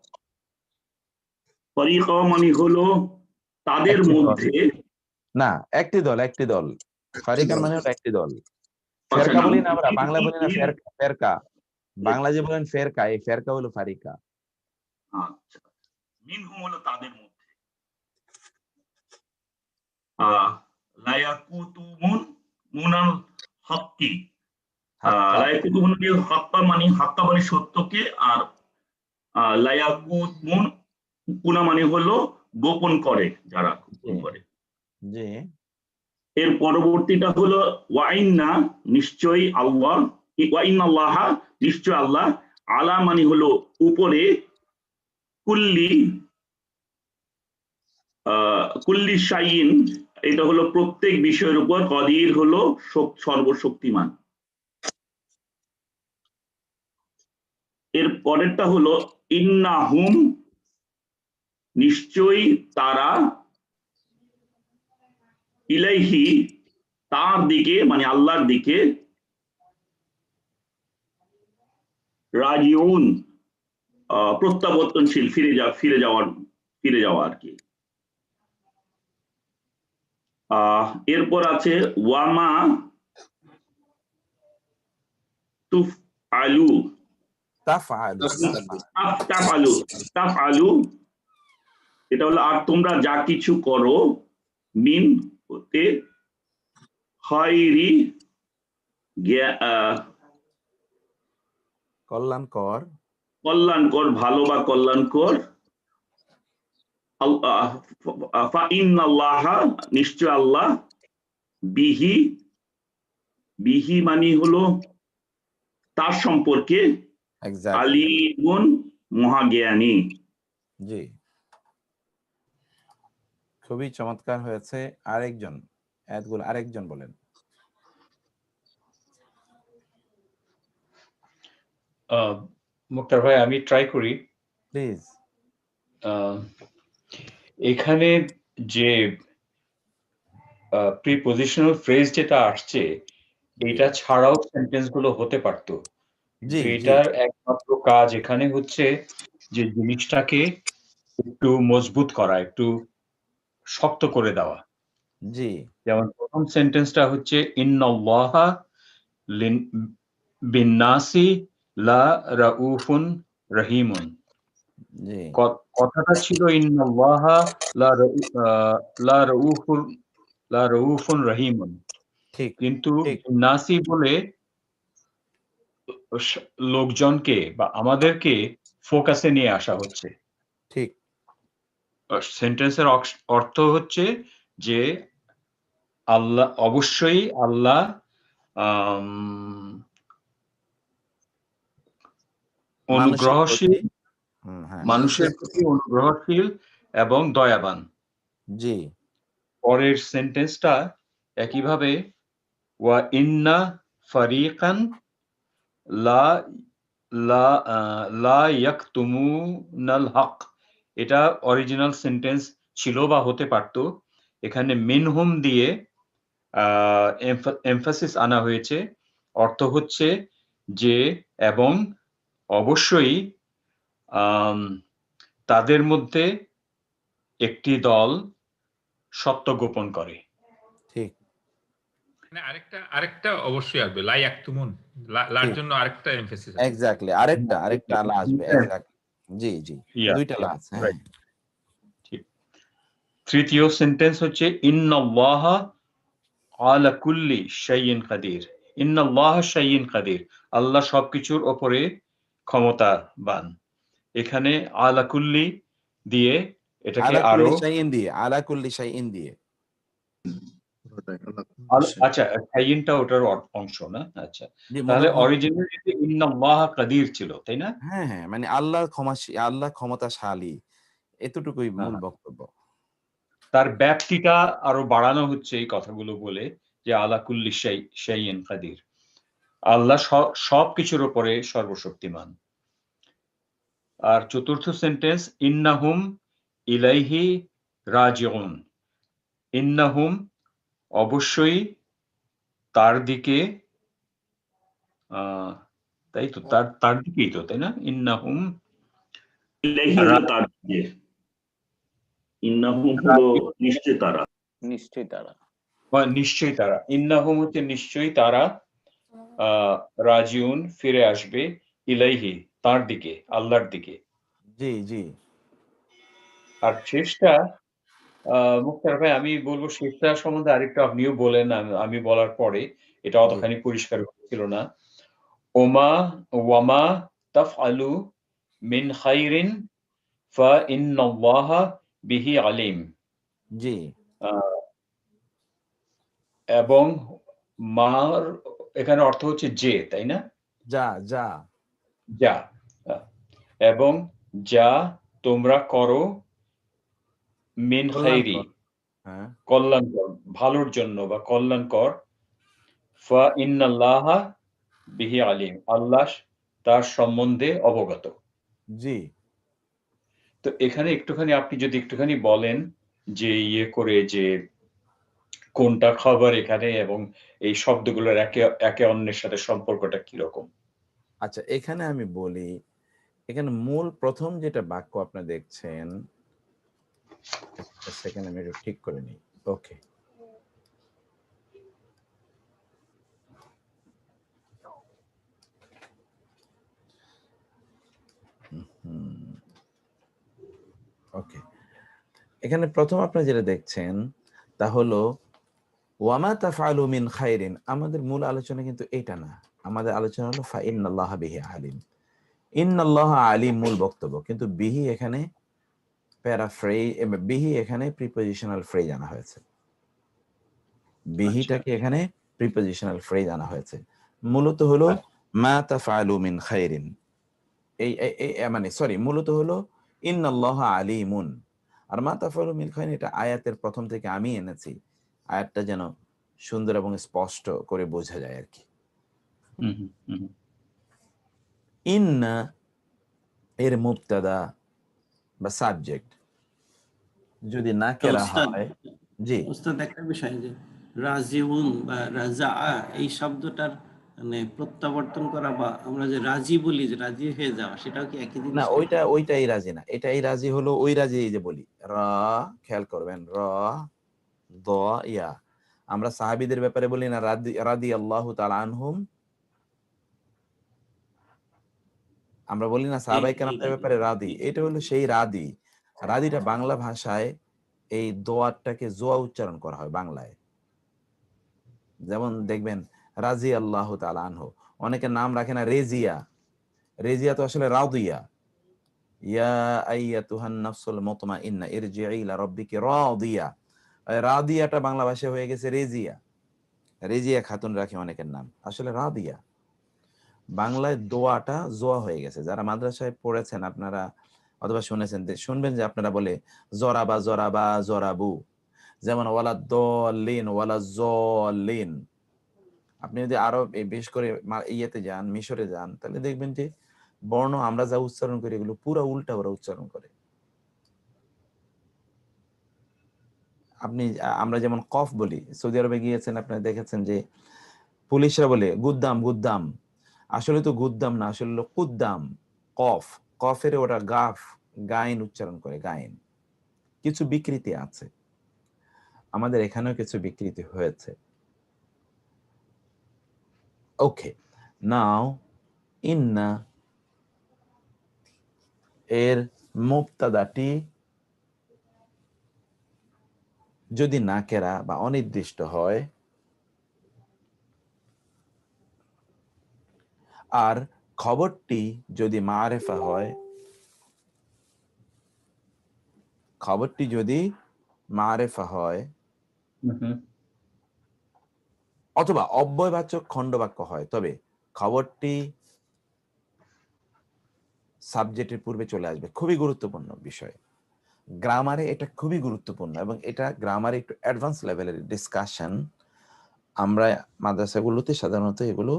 ফরিকা মানে হলো তাদের একটি দল। মধ্যে, না, একটি দল, একটি দল। ফারিকান মানে হলো একটি দল। আচ্ছা, ফেরকা না, বলি না আমরা, বাংলা ই- বলি না ই- ফেরকা, বাংলা যে বলেন ফেরকা, এই ফেরকা হলো ফারিকা। আচ্ছা, মিনহুম হলো তাদের মধ্যে, লায়াকুতুমুন মুনাল হক্কি, হাক্কা। লায়াকুতুমুন হক্কা মানে সত্যকে, আর লায়াকুতুমুন কুনা মানে হলো গোপন করে, যারা গোপন করে। জি, এর পরবর্তীটা হলো ওয়াইন্না নিশ্চয়ই আল্লাহ, ওয়াইন্নাল্লাহা নিশ্চয় আল্লাহ, আলা মানে হলো উপরে, কুল্লি কুল্লি শাইইন এটা হলো প্রত্যেক বিষয়ের উপর, কদির হলো সর্বশক্তিমান। এর পরেরটা হলো ইন্নাহুম নিশ্চয়ই তারা, ইলাইহি তার দিকে মানে আল্লাহর দিকে, রাজিউন প্রত্যাবর্তনশীল, ফিরে যাওয়া আর কি। এরপর আছে ওয়ামা তুফ আলু, তাফআলু, তাফআলু, তাফআলু এটা হলো আর তোমরা যা কিছু করো, মিন হতে, খায়রি কল্যাণকর, কল্যাণকর, ভালো বা কল্যাণকর, ফাইন্নাল্লাহা নিশ্চয় আল্লাহ, বিহি, বিহি মানে হলো তার সম্পর্কে, এক্স্যাক্টলি। আলিমুন মহাজ্ঞানী। জি, খুবই চমৎকার হয়েছে। আরেকজন আয়াতগুলো আরেকজন বলেন। মুক্তার ভাই আমি ট্রাই করি। প্লিজ। এখানে যে প্রিপজিশনাল ফ্রেজ যেটা আসছে, এটা ছাড়াও সেন্টেন্স গুলো হতে পারতো। জি, জি, এটার একমাত্র কাজ এখানে হচ্ছে যে জিনিসটাকে একটু মজবুত করা, একটু শক্ত করে দেওয়া। জি, যেমন প্রথম সেন্টেন্সটা হচ্ছে ইন্নাল্লাহা বিন্নাসি লা রাউফুন রহিমুন। জি, কথাটা ছিল ইন্নাল্লাহা লা রাউফুন রহিমুন, ঠিক, কিন্তু ঠিক, নাসি বলে লোকজনকে বা আমাদেরকে ফোকাসে নিয়ে আসা হচ্ছে। ঠিক। সেন্টেন্সের অর্থ হচ্ছে যে আল্লাহ, অবশ্যই আল্লাহ অনুগ্রহশীল, হ্যাঁ, মানুষের প্রতি অনুগ্রহশীল এবং দয়াবান। জি, পরের সেন্টেন্সটা একইভাবে, ওয়া ইন্না ফারিকান লা লা লা ইয়াকতুমুনাল হক, এটা অরিজিনাল সেন্টেন্স ছিল বা হতে পারতো। এখানে মিনহুম দিয়ে এমফাসিস আনা হয়েছে, অর্থ হচ্ছে যে এবং অবশ্যই তাদের মধ্যে একটি দল সত্য গোপন করে। ঠিক মানে আরেকটা অবশ্যই আসবে, লাই একতুমুন, লার ঠিক জন্য আরেকটা এমফেসিস আছে। এক্স্যাক্টলি আরেকটা লা আসবে এক্স্যাক্টলি জি জি দুইটা লা আছে হ্যাঁ রাইট। ঠিক। তৃতীয় সেন্টেন্স হচ্ছে ইন্নাল্লাহা আলা কুল্লি শাইইন কাদির। ইন্নাল্লাহা শাইইন কাদির, আল্লাহ সবকিছুর উপরে ক্ষমতাবান। এখানে আলা কুল্লি দিয়ে এটাকে আলা আরো কুল্লি শাইইন দিয়ে আলা কুল্লি শাইইন দিয়ে আচ্ছা, শাইইনটা ওটার অংশ না? আচ্ছা, জি তাহলে মূলত অরিজিনালি ইন্নাল্লাহা কাদির ছিল, তাই না? হ্যাঁ হ্যাঁ মানে আল্লাহ আল্লাহ ক্ষমতাশালী এতটুকুই মূল হ্যাঁ। বক্তব্য। তার ব্যাপ্তিটা আরো বাড়ানো হচ্ছে এই কথাগুলো বলে যে আলা কুল্লি শাইইন কাদির, আল্লাহ সবকিছুর উপরে সর্বশক্তিমান। আর চতুর্থ সেন্টেন্স ইন্নাহুম ইলাইহি রাজিউন। ইন্নাহুম অবশ্যই তার দিকে তাই তো, তার দিকেই তো, তাই না? ইন্নাহুম ইলাইহি হলো তার দিকে, ইন্নাহুম হলো নিশ্চয় তারা। নিশ্চয়ই তারা। নিশ্চয়ই তারা, ইন্নাহুম হচ্ছে নিশ্চয়ই তারা রাজিউন ফিরে আসবে, ইলাইহি তার দিকে, আল্লাহর দিকে। জি জি আর শেষটা মুক্তার ভাই, আমি বলবো শেষটা সম্বন্ধে আরেকটু আপনিও বলেন, আমি বলার পরে এটা জি অতখানি পরিষ্কার হচ্ছিল না। ওয়ামা তাফআলু মিন খাইরিন ফাইন্নাল্লাহা বিহি আলিম। জি আহ, এবং মার এখানে অর্থ হচ্ছে যে, তাই না? যা যা যা আহ, এবং যা তোমরা করো মিন খাইরি কল্যাণকর হ্যাঁ কল্যাণকর, ভালোর জন্য বা কল্যাণকর, ফাইন্নাল্লাহা বিহি আলিম, আল্লাহ তার সম্বন্ধে অবগত। জি তো এখানে একটুখানি আপনি যদি একটুখানি বলেন যে ইয়ে করে যে কোনটা খবর এখানে, এবং এই শব্দগুলোর একে অন্যের সাথে সম্পর্কটা কিরকম। আচ্ছা এখানে আমি বলি এখানে মূল প্রথম যেটা বাক্য আপনি দেখছেন একটা সেকেন্ড আমি একটু ঠিক করে নিই ওকে ওকে এখানে প্রথম আপনি যেটা দেখছেন তা হলো ওয়ামা তাফআলু মিন খাইরিন, আমাদের মূল আলোচনা কিন্তু এটা না, আমাদের আলোচনা হলো ফাইন্নাল্লাহা বিহি আলিম। ইন্নাল্লাহা আলিম মূল বক্তব্য, কিন্তু বিহি এখানে প্যারাফ্রেজ, বিহি এখানে প্রিপোজিশনাল ফ্রেজ আনা হয়েছে, বিহিটাকে এখানে প্রিপোজিশনাল ফ্রেজ আনা হয়েছে। মূলত হলো মা তাফআলু মিন খাইরিন, এই মানে সরি মূলত হলো ইন্নাল্লাহা আলিমুন। আর মা তাফআলু মিন খাইরিন এটা আয়াতের প্রথম থেকে আমি এনেছি, আয়াতটা যেন সুন্দর এবং স্পষ্ট করে বোঝা যায় আর কি। ইন্না এর মুবতাদা বা সাবজেক্ট যদি না কেরা হয়, জি উস্তাদ একটা বিষয় যে রাজিউন বা রাজা এই শব্দটার মানে প্রত্যাবর্তন করা বা আমরা যে রাজি বলি যে রাজি হয়ে যাওয়া, সেটাও কি একই জিনিস? না ওইটাই রাজি না, এটাই রাজি হলো ওই রাজি এই যে বলি রা, খেয়াল করবেন র দ ইয়া, আমরা সাহাবীদের ব্যাপারে বলি না রাদিয়াল্লাহু তাআলা আনহুম, আমরা বলি না সাহাবায়ে কেরামদের ব্যাপারে রাদি, এটা হলো সেই রাদি। রাদিটা বাংলা ভাষায় এই দোয়াটাকে জোয়া উচ্চারণ করা হয় বাংলায়, যেমন দেখবেন রাজি আল্লাহ তাআলা আনহু, অনেকে নাম রাখে না রেজিয়া, রেজিয়া তো আসলে রাদিয়া, ইয়া আইয়াতুহান নাফসুল মুতমাইন্না ইরজিই ইলা রাব্বিকি রাদিয়া, রাদিয়াটা বাংলা ভাষায় হয়ে গেছে রেজিয়া, রেজিয়া খাতুন রাখে অনেকের নাম, আসলে রাদিয়া। বাংলায় দোয়াটা জোয়া হয়ে গেছে, যারা মাদ্রাসায় পড়েছেন আপনারা অথবা শুনেছেন, শুনবেন যে আপনারা বলে জরাবা জরাবা জরাবু, যেমন ওয়ালা দলিন ওয়ালা জলিন। আপনি যদি আরো বিশেষ করে ইয়েতে যান, মিশরে যান, তাহলে দেখবেন যে বর্ণ আমরা যা উচ্চারণ করি এগুলো পুরো উল্টা ওরা উচ্চারণ করে। আপনি আমরা যেমন কফ বলি, সৌদি আরবে গিয়েছেন আপনারা দেখেছেন যে পুলিশরা বলে গুদ্দাম গুদ্দাম, আসলে তো গুদ্দাম না, আসলে হলো কুদ্দাম। কফ, কফের ওরা গাফ গাইন উচ্চারণ করে, গাইন। কিছু বিকৃতি আছে, আমাদের এখানেও কিছু বিকৃতি হয়েছে। ওকে, নাও ইন্না এর মুবতাদাটি যদি নাকেরা বা অনির্দিষ্ট হয়, আর খবরটি যদি মারেফা হয়, খবরটি যদি মারেফা হয় অথবা অব্যয়বাচক খণ্ডবাক্য হয়, তবে খবরটি সাবজেক্টের পূর্বে চলে আসবে। খুবই গুরুত্বপূর্ণ বিষয়, গ্রামারে এটা খুবই গুরুত্বপূর্ণ, এবং এটা গ্রামারে একটু অ্যাডভান্স লেভেলের ডিসকাশন। আমরা মাদ্রাসাগুলোতে সাধারণত এগুলো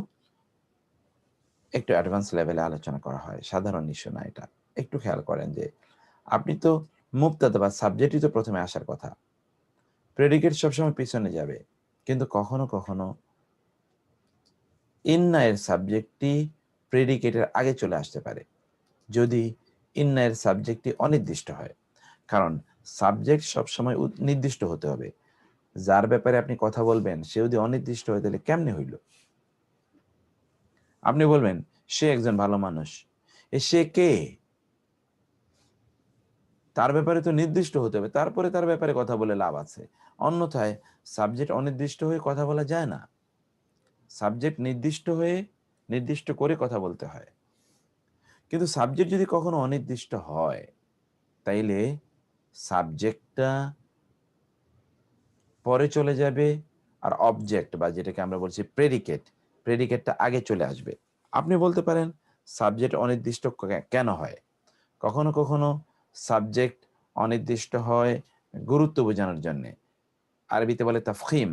একটু অ্যাডভান্স লেভেলে আলোচনা করা হয়, সাধারণ ইস্যু না এটা। একটু খেয়াল করেন যে আপনি তো মুবতাদা বা সাবজেক্টই তো প্রথমে আসার কথা, প্রেডিকেট সবসময় পিছনে যাবে, কিন্তু কখনো কখনো ইন্না এর সাবজেক্টটি প্রেডিকেটের আগে চলে আসতে পারে যদি ইন্না এর সাবজেক্টটি অনির্দিষ্ট হয়। কারণ সাবজেক্ট সবসময় নির্দিষ্ট হতে হবে, যার ব্যাপারে আপনি কথা বলবেন সে যদি অনির্দিষ্ট হয় তাহলে কেমনে হইল? আপনি বলবেন সে একজন ভালো মানুষ, সে কে? তার ব্যাপারে তো নির্দিষ্ট হতে হবে, তারপরে তার ব্যাপারে কথা বলে লাভ আছে। অন্যথায় সাবজেক্ট অনির্দিষ্ট হয়ে কথা বলা যায় না, সাবজেক্ট নির্দিষ্ট হয়ে নির্দিষ্ট করে কথা বলতে হয়। কিন্তু সাবজেক্ট যদি কখনো অনির্দিষ্ট হয় তাইলে সাবজেক্টটা পরে চলে যাবে, আর অবজেক্ট বা যেটাকে আমরা বলছি প্রেডিকেট, প্রেডিকেটটা আগে চলে আসবে। আপনি বলতে পারেন সাবজেক্ট অনির্দিষ্ট কেন হয়? কখনো কখনো সাবজেক্ট অনির্দিষ্ট হয় গুরুত্ব বোঝানোর জন্য, আরবিতে বলে তাফখিম,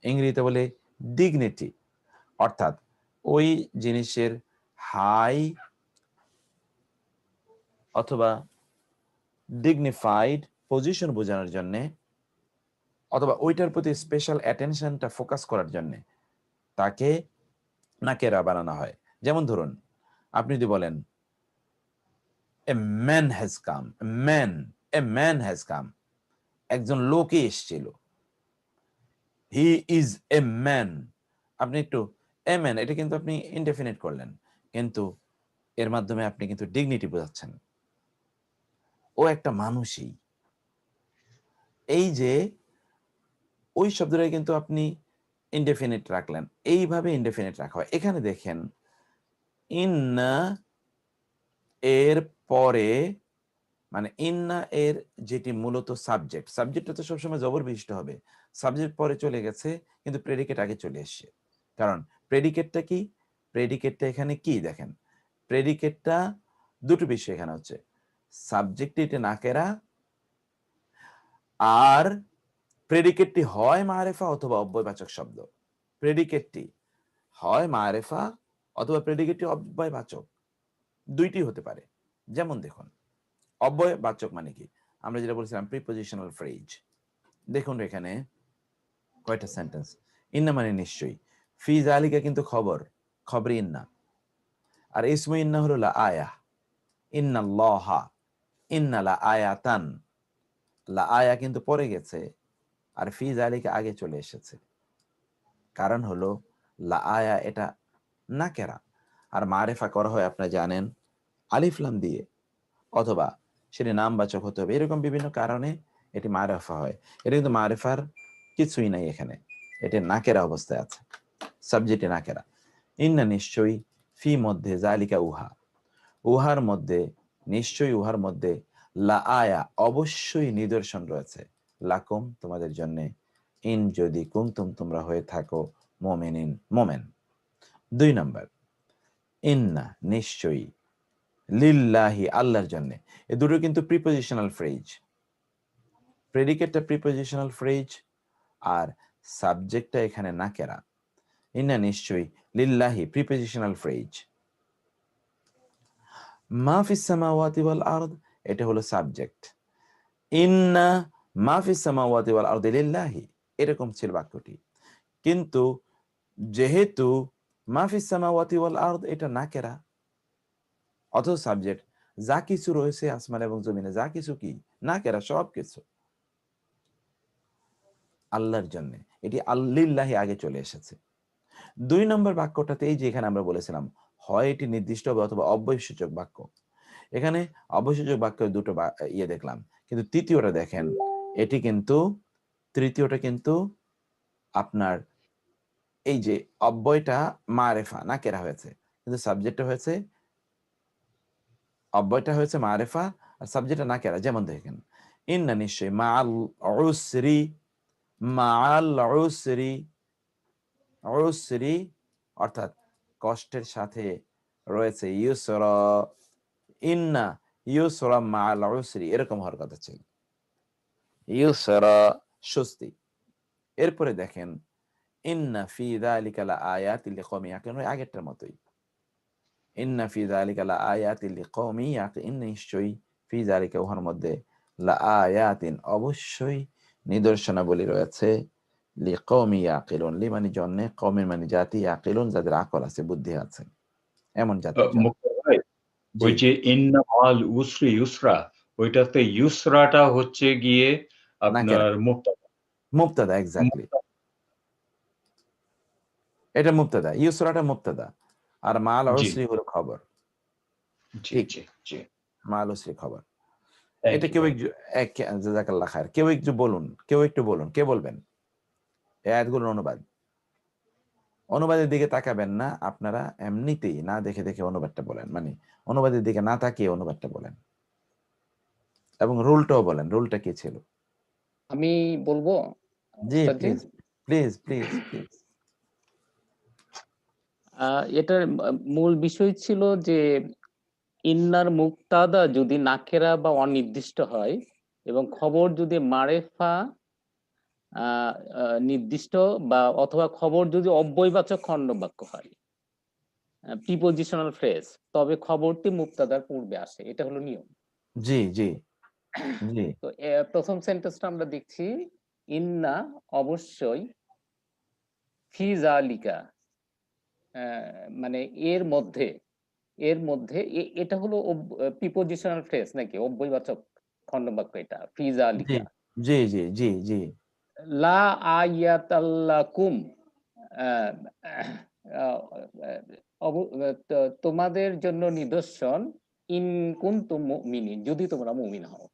ইংরেজিতে বলে ডিগনিটি, অর্থাৎ ওই জিনিসের হাই অথবা ডিগনিফাইড পজিশন বোঝানোর জন্য, অথবা ওইটার প্রতি স্পেশাল অ্যাটেনশনটা ফোকাস করার জন্য তাকে নাকেরা বানানো হয়। যেমন ধরুন আপনি যদি বলেন a man has come, a man has come, একজন লোকে এসেছিল, হি ইজ এ ম্যান। আপনি একটু এ ম্যান, এটা কিন্তু আপনি ইনডেফিনিট করলেন, কিন্তু এর মাধ্যমে আপনি কিন্তু ডিগনিটি বোঝাচ্ছেন, ও একটা মানুষই। এই যে ওই শব্দটাই কিন্তু আপনি ইনডেফিনিট রাখলেন, এইভাবে ইনডেফিনিট রাখা হয়। এখানে দেখেন ইন্না এর পরে, মানে ইন্না এর যেটি মূলত সাবজেক্ট, সাবজেক্টটা তো সবসময় জবর বিশিষ্ট হবে, সাবজেক্ট পরে চলে গেছে কিন্তু প্রেডিকেট আগে চলে এসছে। কারণ প্রেডিকেটটা কি, প্রেডিকেটটা এখানে কি দেখেন, প্রেডিকেটটা দুটো বিষয় এখানে হচ্ছে, সাবজেক্টটি এটা নাকেরা, আর প্রেডিকেটটি হয় মারেফা অথবা অব্যয়বাচক শব্দ। প্রেডিকেটটি হয় মারেফা অথবা প্রেডিকেটটি অব্যয়বাচক, দুইটি হতে পারে। যেমন দেখুন অব্যয়বাচক মানে কি, আমরা যেটা বলছিলাম প্রিপজিশনাল ফ্রেজ। দেখুন এখানে কয়টা সেন্টেন্স, ইন্না মানে নিশ্চয়ই, ফি জালিকা কিন্তু খবর, খবর ইন্না, আর ইসমু ইন্না হলো লা আয়া, ইন্নাল্লাহা, ইন্না লা আয়াতান, লা আয়া কিন্তু পরে গেছে আর ফি জালিকা আগে চলে এসেছে। কারণ হলো লা আয়া এটা নাকেরা, আর মারেফা করা হয় আপনারা জানেন আলিফ লাম দিয়ে, অথবা সেটি নামবাচক হতে হবে, এরকম বিভিন্ন কারণে এটি মারেফা হয়। এটা কিন্তু মারেফার কিছুই নাই এখানে, এটি নাকেরা অবস্থায় আছে, সাবজেক্টে নাকেরা। ইন্না নিশ্চয়ই, ফি মধ্যে, জালিকা উহা, উহার মধ্যে, নিশ্চয়ই উহার মধ্যে, লা আয়া অবশ্যই নিদর্শন রয়েছে, লাকুম তোমাদের জন্য, ইন যদি কুনতুম তোমরা হয়ে থাকো, মোমেনিন মোমেন। 2 নম্বর ইন্না নিশ্চয়ই, লিল্লাহি আল্লাহর জন্য, এই দুটো কিন্তু প্রিপজিশনাল ফ্রেজ, প্রেডিকেটটা প্রিপজিশনাল ফ্রেজ আর সাবজেক্টটা এখানে নাকেরা। ইন্না নিশ্চয়ই, লিল্লাহি প্রিপজিশনাল ফ্রেজ, মা ফিস সামাওয়াতি ওয়াল আরদ এটা হলো সাবজেক্ট, ইন্না মা ফিস সামাওয়াতি ওয়াল আরদি লিল্লাহি, এরকম ছিল বাক্যটি। কিন্তু যেহেতু মা ফিস সামাওয়াতি ওয়াল আরদ এটা নাকেরা, অথচ সাবজেক্ট যা কিছু রয়েছে আসমান এবং জমিনে, যা কিছু কি নাকেরা, সব কিছু আল্লাহর জন্য, এটি আল্লিল্লাহি আগে চলে এসেছে। 2 নম্বর বাক্যটাতে এই যে এখানে আমরা বলেছিলাম হয় এটি নির্দিষ্ট হবে অথবা অব্যয়সূচক বাক্য। এখানে অব্যয়সূচক বাক্য দুটো দেখলাম, কিন্তু তৃতীয়টা দেখেন, এটি কিন্তু তৃতীয়টা কিন্তু আপনার এই যে অব্যয়টা মারেফা নাকেরা হয়েছে, কিন্তু সাবজেক্টটা হয়েছে, অব্যয়টা হয়েছে মারেফা আর সাবজেক্টটা নাকেরা। যেমন দেখেন ইন্না, নিশ্চয়ই, মাআল উসরি, মাআল উসরি, উসরি অর্থাৎ কষ্টের সাথে রয়েছে ইউসরা, ইন্না ইউসরা মাআল উসরি এরকম হওয়ার কথা ছিল, ইউসরা স্বস্তি। এরপরে দেখেন ইন্না ফি যালিকা লাআয়াতিল লিকাওমিন ইয়াকিলুন, আগেরটার মতোই, ইন্না ফি যালিকা লাআয়াতিল লিকাওমিন ইয়াকিলুন, নিশ্চয়ই ফি যালিকা উহার মধ্যে লাআয়াতিন অবশ্যই নিদর্শনাবলী রয়েছে, লিকাওমিন ইয়াকিলুন, লি মানে জন্য, কওমিন মানে জাতি, ইয়াকিলুন যাদের আকল আছে, বুদ্ধি আছে, এমন জাতির জন্য। মুক্তার ভাই, ওই যে ইন্না মাল উসরি ইউসরা, ওইটাতে ইউসরাটা হচ্ছে গিয়ে আপনার মুক্তাদা। মুবতাদা, এক্স্যাক্টলি, এটা মুবতাদা, ইউসরাটা মুবতাদা, আর মাল উসরি হলো খবর। ঠিক, মাল উসরি খবর। এটা কেউ একটু, জাযাকাল্লাহ খায়ের, কেউ একটু বলুন, কে বলবেন এই আয়াতগুলোর অনুবাদ? অনুবাদের দিকে তাকাবেন না আপনারা, এমনিতেই না দেখে দেখে অনুবাদটা বলেন, মানে অনুবাদের দিকে না তাকিয়ে অনুবাদটা বলেন, এবং রুলটাও বলেন, রুলটা কি ছিল? আমি বলবো। জি প্লিজ প্লিজ প্লিজ প্লিজ। এটার মূল বিষয় ছিল যে ইন্নার মুক্তাদা যদি নাকেরা বা অনির্দিষ্ট হয় এবং খবর যদি মারেফা নির্দিষ্ট বা অথবা খবর যদি অব্যয়বাচক খণ্ডবাক্য হয়, প্রিপোজিশনাল ফ্রেজ, তবে খবরটি মুক্তাদার পূর্বে আসে, এটা হলো নিয়ম। জি জি জি। তো প্রথম সেন্টেন্সটা আমরা দেখছি, ইন্না অবশ্যই, ফি যালিকা মানে এর মধ্যে, এটা হলো প্রিপোজিশনাল ফ্রেজ নাকি অব্যয়বাচক খণ্ডবাক্য, এটা ফি যালিকা। জি জি জি জি। লা আয়াতাল্লাকুম, তোমাদের জন্য নিদর্শন, ইন কুনতুম মুমিনিন, যদি তোমরা মুমিন হও।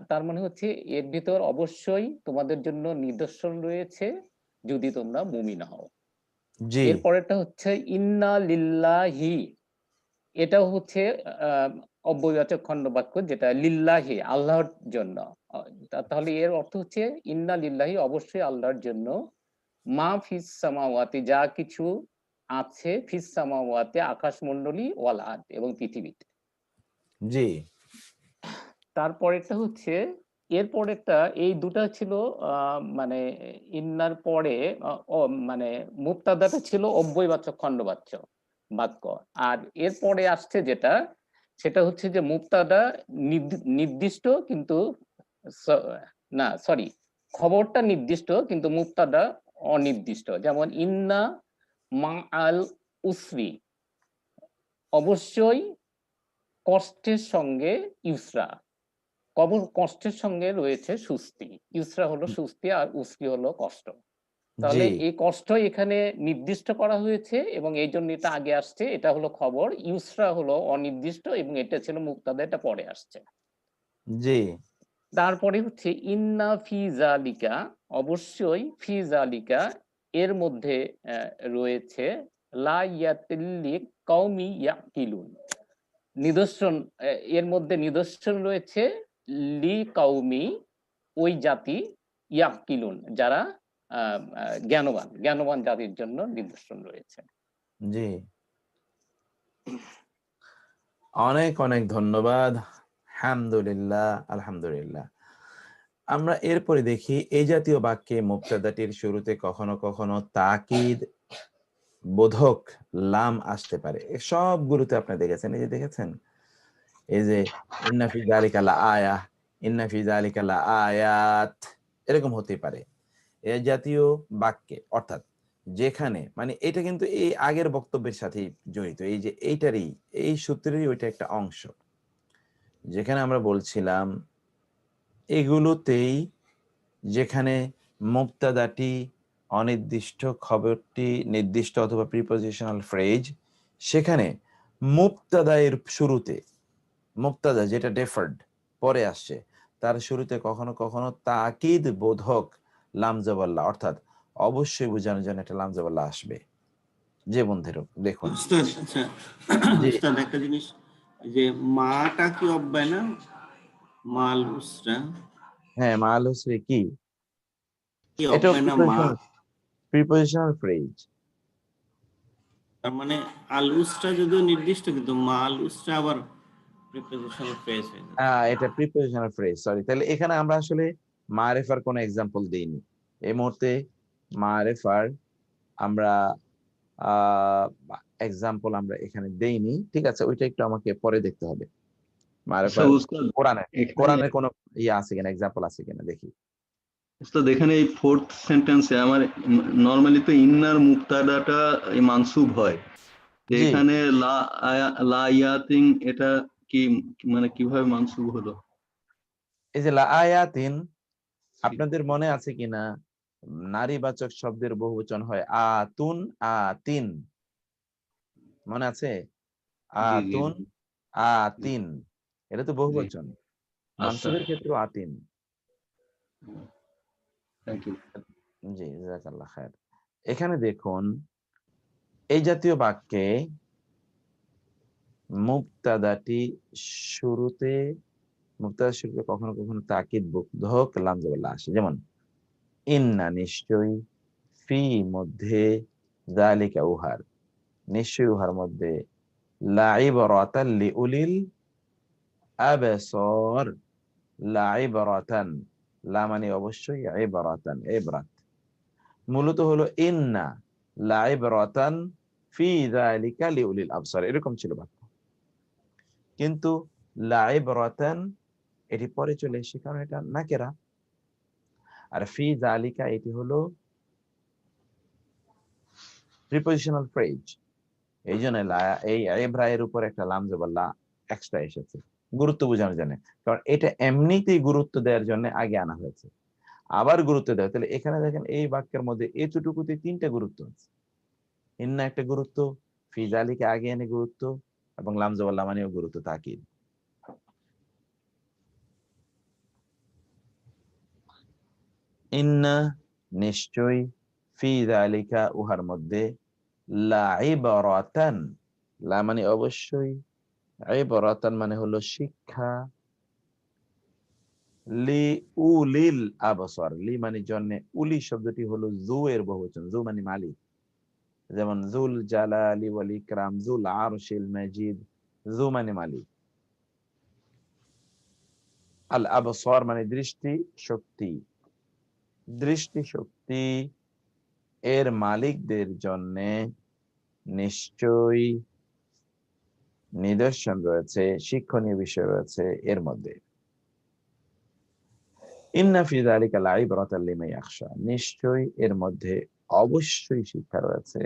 তার মানে হচ্ছে এর ভিতর অবশ্যই তোমাদের জন্য নিদর্শন রয়েছে যদি তোমরা মুমিন হও। এরপরেরটা হচ্ছে ইন্না লিল্লাহি, এটাও হচ্ছে অব্যয়বাচক খণ্ডবাক্য, যেটা লিল্লাহি আল্লাহর জন্য। তাহলে এর অর্থ হচ্ছে ইন্না লিল্লাহি অবশ্যই আল্লাহর জন্য, মা ফিস সামাওয়াতি যা কিছু আছে, ফিস সামাওয়াতি আকাশমণ্ডলী, ওয়াল আরদ এবং পৃথিবীতে। জি। তারপরেরটা হচ্ছে, এরপরেরটা, এই দুটা ছিল মানে ইন্নার পরে মানে মুক্তাদাটা ছিল অব্যয়বাচক খণ্ডবাচ্য বাক্য, আর এরপরে আসছে যেটা, সেটা হচ্ছে যে মুক্তাদা নির্দিষ্ট কিন্তু না, সরি, খবরটা নির্দিষ্ট কিন্তু মুক্তাদা অনির্দিষ্ট। যেমন ইন্না মা আল উসরি, অবশ্যই কষ্টের সঙ্গে ইউসরা, কষ্টের সঙ্গে রয়েছে সুস্তি। ইউসরা হলো সুস্তি আর উসরি হলো কষ্ট। তাহলে এই কষ্ট এখানে নির্দিষ্ট করা হয়েছে এবং এই জন্য এটা আগে আসছে, এটা হলো খবর। ইউসরা হলো অনির্দিষ্ট এবং এটা ছিল মুক্তাদা, এটা পরে আসছে। জি। তারপরে হচ্ছে ইন্না ফি যালিকা, অবশ্যই ফি যালিকা এর মধ্যে রয়েছে, লা ইয়াতিল্লি কওমি ইয়াকিলুন, নিদর্শন, এর মধ্যে নিদর্শন রয়েছে, লি কওমি ওই জাতি, ইয়াকিলুন যারা জ্ঞানবান জাতির জন্য নিদর্শন রয়েছে। জি, অনেক অনেক ধন্যবাদ। আলহামদুলিল্লাহ আলহামদুলিল্লাহ। আমরা এরপরে দেখি এই জাতীয় বাক্যে মুবতাদাটির শুরুতে কখনো কখনো তাকিদ বোধক লাম আসতে পারে। সবগুলোতে আপনি দেখেছেন, এই যে দেখেছেন, এই যে ইন্না ফি যালিকা লাআয়া, ইন্না ফি যালিকা লাআয়াত, এরকম হতে পারে। এ জাতীয় বাক্যে, অর্থাৎ যেখানে মানে এটা কিন্তু এই আগের বক্তব্যের সাথে জড়িত, এই যে এইটারই এই সূত্রেরই ওইটা একটা অংশ, যেখানে আমরা বলছিলাম এগুলোতেই যেখানে মুবতাদাটি অনির্দিষ্ট, খবরটি নির্দিষ্ট অথবা প্রিপোজিশনাল ফ্রেজ, সেখানে মুবতাদায়ের শুরুতে, মুবতাদা যেটা ডেফার্ড পরে আসছে, তার শুরুতে কখনো কখনো তাকিদ বোধক লামজাবাল্লাহ, অর্থাৎ অবশ্যই বোঝানোর জন্য একটা লামজাবাল্লাহ আসবে। যে বন্ধুর দেখুন উস্তাদ, আচ্ছা জি উস্তাদ একটা জিনিস, এই যে মাটা কি অব্যয় না? মাল উসরা হ্যাঁ, মাল হচ্ছে কি, কি এটাও অব্যয় না মা? Prepositional phrase. তার মানে আল উসরা যদিও নির্দিষ্ট, কিন্তু মাল উসরা আবার প্রিপোজিশনাল ফ্রেজ হয়ে যাচ্ছে। এটা প্রিপোজিশনাল ফ্রেজ, সরি। তাহলে এখানে আমরা আসলে মারেফার কোনো এক্সাম্পল দেইনি এই মুহূর্তে। মারেফার আমরা এক্সাম্পল আমরা এখানে দেইনি, ঠিক আছে, ওইটা একটু আমাকে পরে দেখতে হবে। আচ্ছা মারেফার উস্তাদ, কোরআনে এখানে কোরআনে কোনো ইয়ে আছে কিনা, এক্সাম্পল আছে কিনা দেখি। উস্তাদ এখানে এই ফোর্থ সেন্টেন্সে আমার নরমালি তো ইন্নার মুবতাদাটা মানসুব হয়, তো জি, এখানে লা ইয়াতিন এটা কি মানে কিভাবে মানসুব হলো? এই যে লাআয়াতিন, আপনাদের মনে আছে কিনা নারীবাচক শব্দের বহুবচন হয় আতুন, আতিন, মনে আছে? জি জি আতুন, আতিন, এটা তো জি, বহুবচন। আচ্ছা, মানসুবের ক্ষেত্রে আতিন। Thank you. জি, জাযাকাল্লাহ খায়ের। এখানে দেখুন এই জাতীয় বাক্যে মুবতাদাটি শুরুতে, মুবতাদার শুরুতে কখনো কখনো তাকিদ বোধক লামজাবাল্লাহ আসে, যেমন ইন্না নিশ্চয়ই, ফি মধ্যে, যালিকা উহার, নিশ্চয়ই উহার মধ্যে, লাইবরাতান লিউলিল আবসার, লাইবরাতান, লা মানে অবশ্যই, ইবরাতান ইবরাত, মূলত হলো ইন্না লাইবরাতান ফি যালিকা লিউলিল আবসার, এরকম ছিল বাক্য। কিন্তু লাইবরাতান এটি পরে চলে এসেছে, কারণ এটা নাকেরা। আর ফি যালিকা এটি হলো প্রিপোজিশনাল ফ্রেজ, এই জন্য এই ইবরা এর উপর একটা লামজাবাল্লাহ এক্সট্রা এসেছে গুরুত্ব বোঝানোর জন্য, কারণ এটা এমনিতেই গুরুত্ব দেওয়ার জন্য আগে আনা হয়েছে, আবার গুরুত্ব দেওয়া। তাহলে এখানে দেখেন এই বাক্যের মধ্যে এতটুকুতে তিনটা গুরুত্ব আছে। ইন্না একটা গুরুত্ব, ফি যালিকা আগে এনে গুরুত্ব, এবং লামজাবাল্লাহ মানেও গুরুত্ব, তাকিদ। ইন্না নিশ্চয়ই, ফি যালিকা উহার মধ্যে, লাইবরাতান, লা মানে অবশ্যই, ইবরাতান মানে হলো শিক্ষা, লি উলিল আবসার, লি মানে জন্য, উলি শব্দটি হলো জু এর বহুবচন, জু মানে মালিক, যেমন জুল জালালি ওয়াল ইকরাম, জুল আরশিল মাজিদ, জু মানে মালিক। আল আবসার মানে দৃষ্টি শক্তি, দৃষ্টি শক্তি এর মালিকদের জন্য নিশ্চয়ই নিদর্শন রয়েছে, শিক্ষণীয় বিষয় রয়েছে এর মধ্যে। ইন্না ফি যালিকা লাইবরাতান লিমান ইয়াখশা, নিশ্চয়ই এর মধ্যে অবশ্যই শিক্ষা রয়েছে,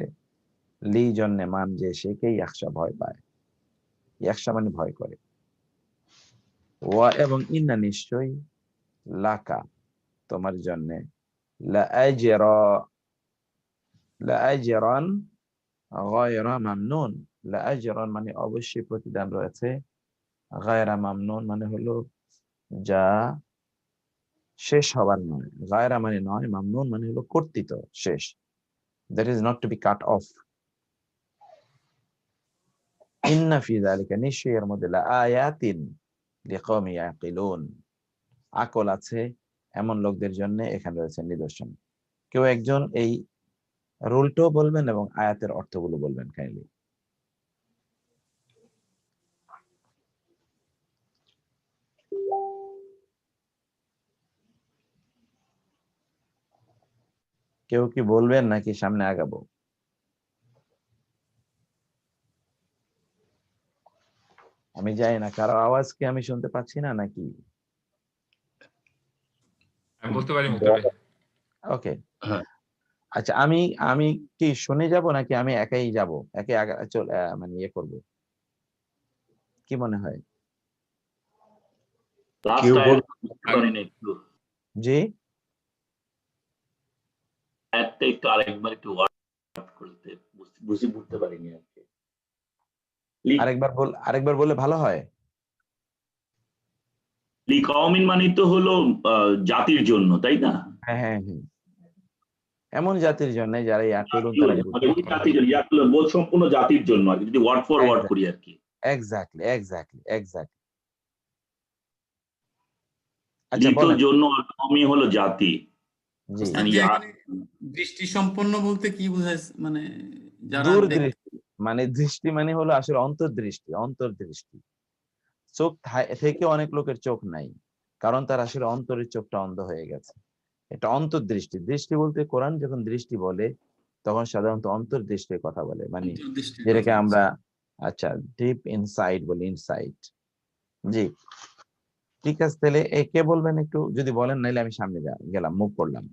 লি জন্যে মান, যে সেকেই ইয়াখশা ভয় পায়, ইয়াখশা মানে ভয় করে। ওয়া এবং ইন্না নিশ্চয়ই, লাকা তোমার জন্য, লাআজরা, লাআজরান গায়রা মামনুন, লাআজরান মানে অবশ্যই প্রতিদান রয়েছে, গায়রা মামনুন মানে হলো যা শেষ হবার নয়, গায়রা মানে নয়, মামনুন মানে হলো কর্তৃত, শেষ, that is not to be cut off. ইন্না ফি যালিকা নিশ্চয়ই এর মধ্যে, লাআয়াতিন লিকাওমি ইয়াকিলুন, আকল আছে এমন লোকদের জন্য এখানে রয়েছে নিদর্শন। কেউ একজন এই রুলটাও বলবেন এবং আয়াতের অর্থগুলো বলবেন কাইন্ডলি। কেউ কি বলবেন নাকি সামনে আগাবো? আমি জানি না কারো আওয়াজ কি আমি শুনতে পাচ্ছি না নাকি। বলতে পারি মুক্তার ভাই। ওকে, হ্যাঁ আচ্ছা আমি আমি কি শুনে যাব নাকি আমি একাই যাব, একে মানে ইয়ে করব, কি মনে হয়? কেউ বল পারি না একটু জি একটু আরেকবার একটু ওয়ার্ড করতে বুঝতে পারিনি আর কি। আরেকবার বললে ভালো হয়। লিকাওমিন মানে তো হলো জাতির জন্য, তাই না? হ্যাঁ হ্যাঁ হ্যাঁ, এমন জাতির জন্য যারা ইয়া করুন তারা বোধ সম্পূর্ণ জাতির জন্য আর কি, যদি ওয়ার্ড ফর ওয়ার্ড করি আর কি। Exactly exactly exactly. আচ্ছা লিত বলেন। জন্য আমি হলো জাতি। জি দৃষ্টি সম্পন্ন বলতে কি বোঝায়, মানে যারা দূরদৃষ্টি, মানে দৃষ্টি মানে হলো আসলে অন্তর্দৃষ্টি, অন্তর্দৃষ্টি। চোখ থেকে অনেক লোকের চোখ নাই, কারণ তার আসলে অন্তরের চোখটা অন্ধ হয়ে গেছে। এটা অন্তর্দৃষ্টি। দৃষ্টি বলতে কোরআন যখন দৃষ্টি বলে তখন সাধারণত অন্তর্দৃষ্টির কথা বলে, মানে যেটাকে আমরা আচ্ছা ডিপ ইনসাইট বলি, ইনসাইট। জি ঠিক আছে, তাহলে কে বলবেন একটু যদি বলেন, নাইলে আমি সামনে গেলাম, মুভ করলাম।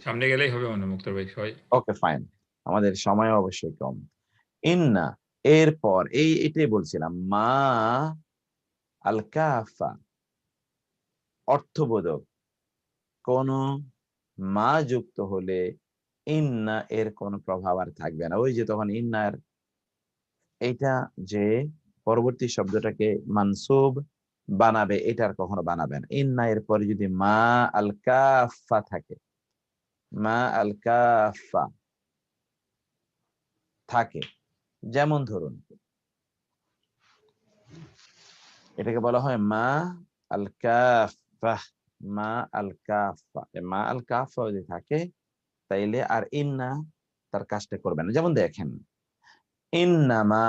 সামনে গেলেই হবে মনে মুক্তার ভাই সবাই। ওকে ফাইন, আমাদের সময় অবশ্যই কম। ইন্না এরপর এটাই বলছিলাম, মা আল কাফা অর্থবোধক কোন মা যুক্ত হলে ইন্না এর কোন প্রভাব আর থাকবে না। ওই যে তখন ইন্নার এইটা যে পরবর্তী শব্দটাকে মানসুব বানাবে, এটা আর কখনো বানাবে না। ইন্না এর পরে যদি মা আল কাফা থাকে, মা আল কাফা থাকে, যেমন ধরুন এটাকে বলা হয় মা আল কাফা, মা আল কাফা। মা আল কাফা যদি থাকে তাইলে আর ইন্না তার কাজটা করবে না। যেমন দেখেন ইন্নামা,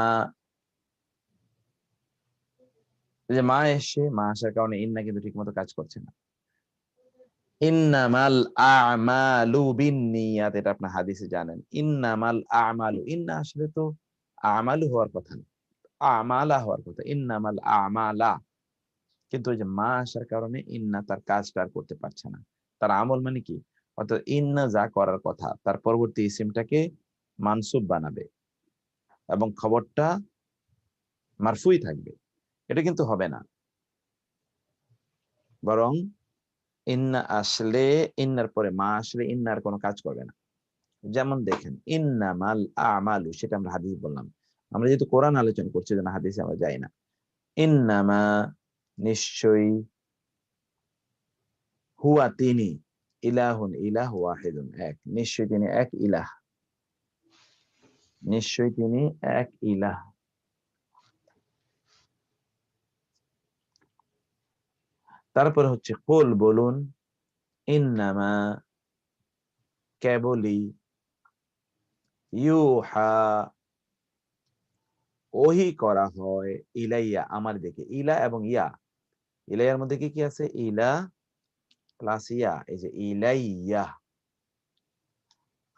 যে মা এসে, মা আসার কারণে ইন্না কিন্তু ঠিক মতো কাজ করছে না। ইন্নামাল আমালু বিন্নিয়াত, এটা আপনার হাদিসে জানেন। ইন্নামাল আমালু, ইন্না আসলে তো আমালু হওয়ার কথা না, আমালা হওয়ার কথা, ইন্নামাল আমালা। কিন্তু ওই যে মা আসার কারণে ইন্না তার কাজটা আর করতে পারছে না। তার আমল মানে কি, অর্থাৎ ইন্না যা করার কথা তার পরবর্তী ইসিমটাকে মানসুব বানাবে এবং খবরটা মারফুই থাকবে, এটা কিন্তু হবে না। বরং ইন্না আসলে, ইন্নার পরে মা আসলে ইন্নার কোনো কাজ করবে না। যেমন দেখেন ইন্নামাল আমালু, সেটা আমরা হাদিস বললাম। আমরা যেহেতু কোরআন আলোচনা করছি যেন হাদিসে আমরা যাই না। ইন্নামা নিশ্চয়ই, হুয়া তিনি, ইলাহুন ইলাহ ওয়াহিদুন এক, নিশ্চয় তিনি এক ইলাহ, নিশ্চয় তিনি এক ইলাহ। তারপরে হচ্ছে কুল বলুন, ইন্নামা কেবলি, ইউহা ওহি করা হয়, ইলাইয়া আমার দিকে। ইলা এবং ইয়া, ইলাইয়ার মধ্যে কি কি আছে, ইলা প্লাস ইয়া, এই যে ইলাইয়া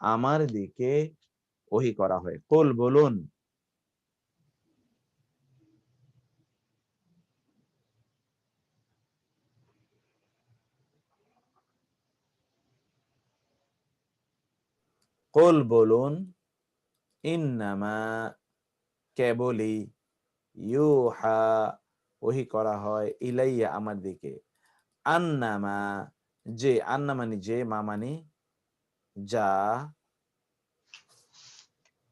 আমার দিকে ওহি করা হয়। কুল বলুন, কুল বলুন, ইন্নামা কেবলি, ইউহা ওহি করা হয়, ইলাইয়া আমার দিকে, আন্নামা যে, আন্না মানে যে, মা মানে যা,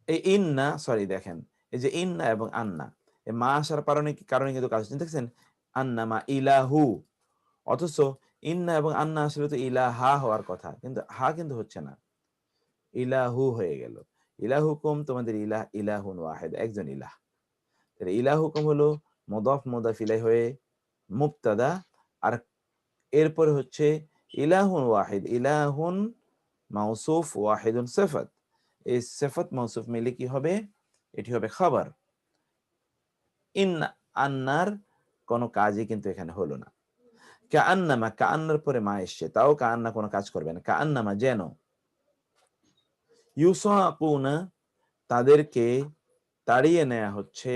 এই ইন্না সরি দেখেন, এই যে ইন্না এবং আন্না, এই মা আসার কারণে কিন্তু কাজ হচ্ছে। দেখছেন আন্নামা ইলাহু, অথচ ইন্না এবং আন্না আসলে তো ইলাহা হওয়ার কথা, কিন্তু হা কিন্তু হচ্ছে না, ইলাহু হয়ে গেল। ইলাহুকুম তোমাদের ইলাহ, ইলাহুন ওয়াহিদ, একজন ইলাহ। তাহলে ইলাহুকুম হলো মুদাফ মুদাফ ইলাইহি হয়ে মুবতাদা, আর এরপরে হচ্ছে ইলাহুন ওয়াহিদ, ইলাহুন মাউসুফ, ওয়াহিদুন সিফাত। এই সিফাত মাউসুফ মিলে কি হবে, এটি হবে খবর। ইন আন্নার কোনো কাজই কিন্তু এখানে হলো না। কাআন্নামা, কাআন্নার পরে মা এসছে, তাও কাআন্না কোনো কাজ করবে না। কাআন্নামা যেন, ইউসাকুনা তাদেরকে তাড়িয়ে নেওয়া হচ্ছে,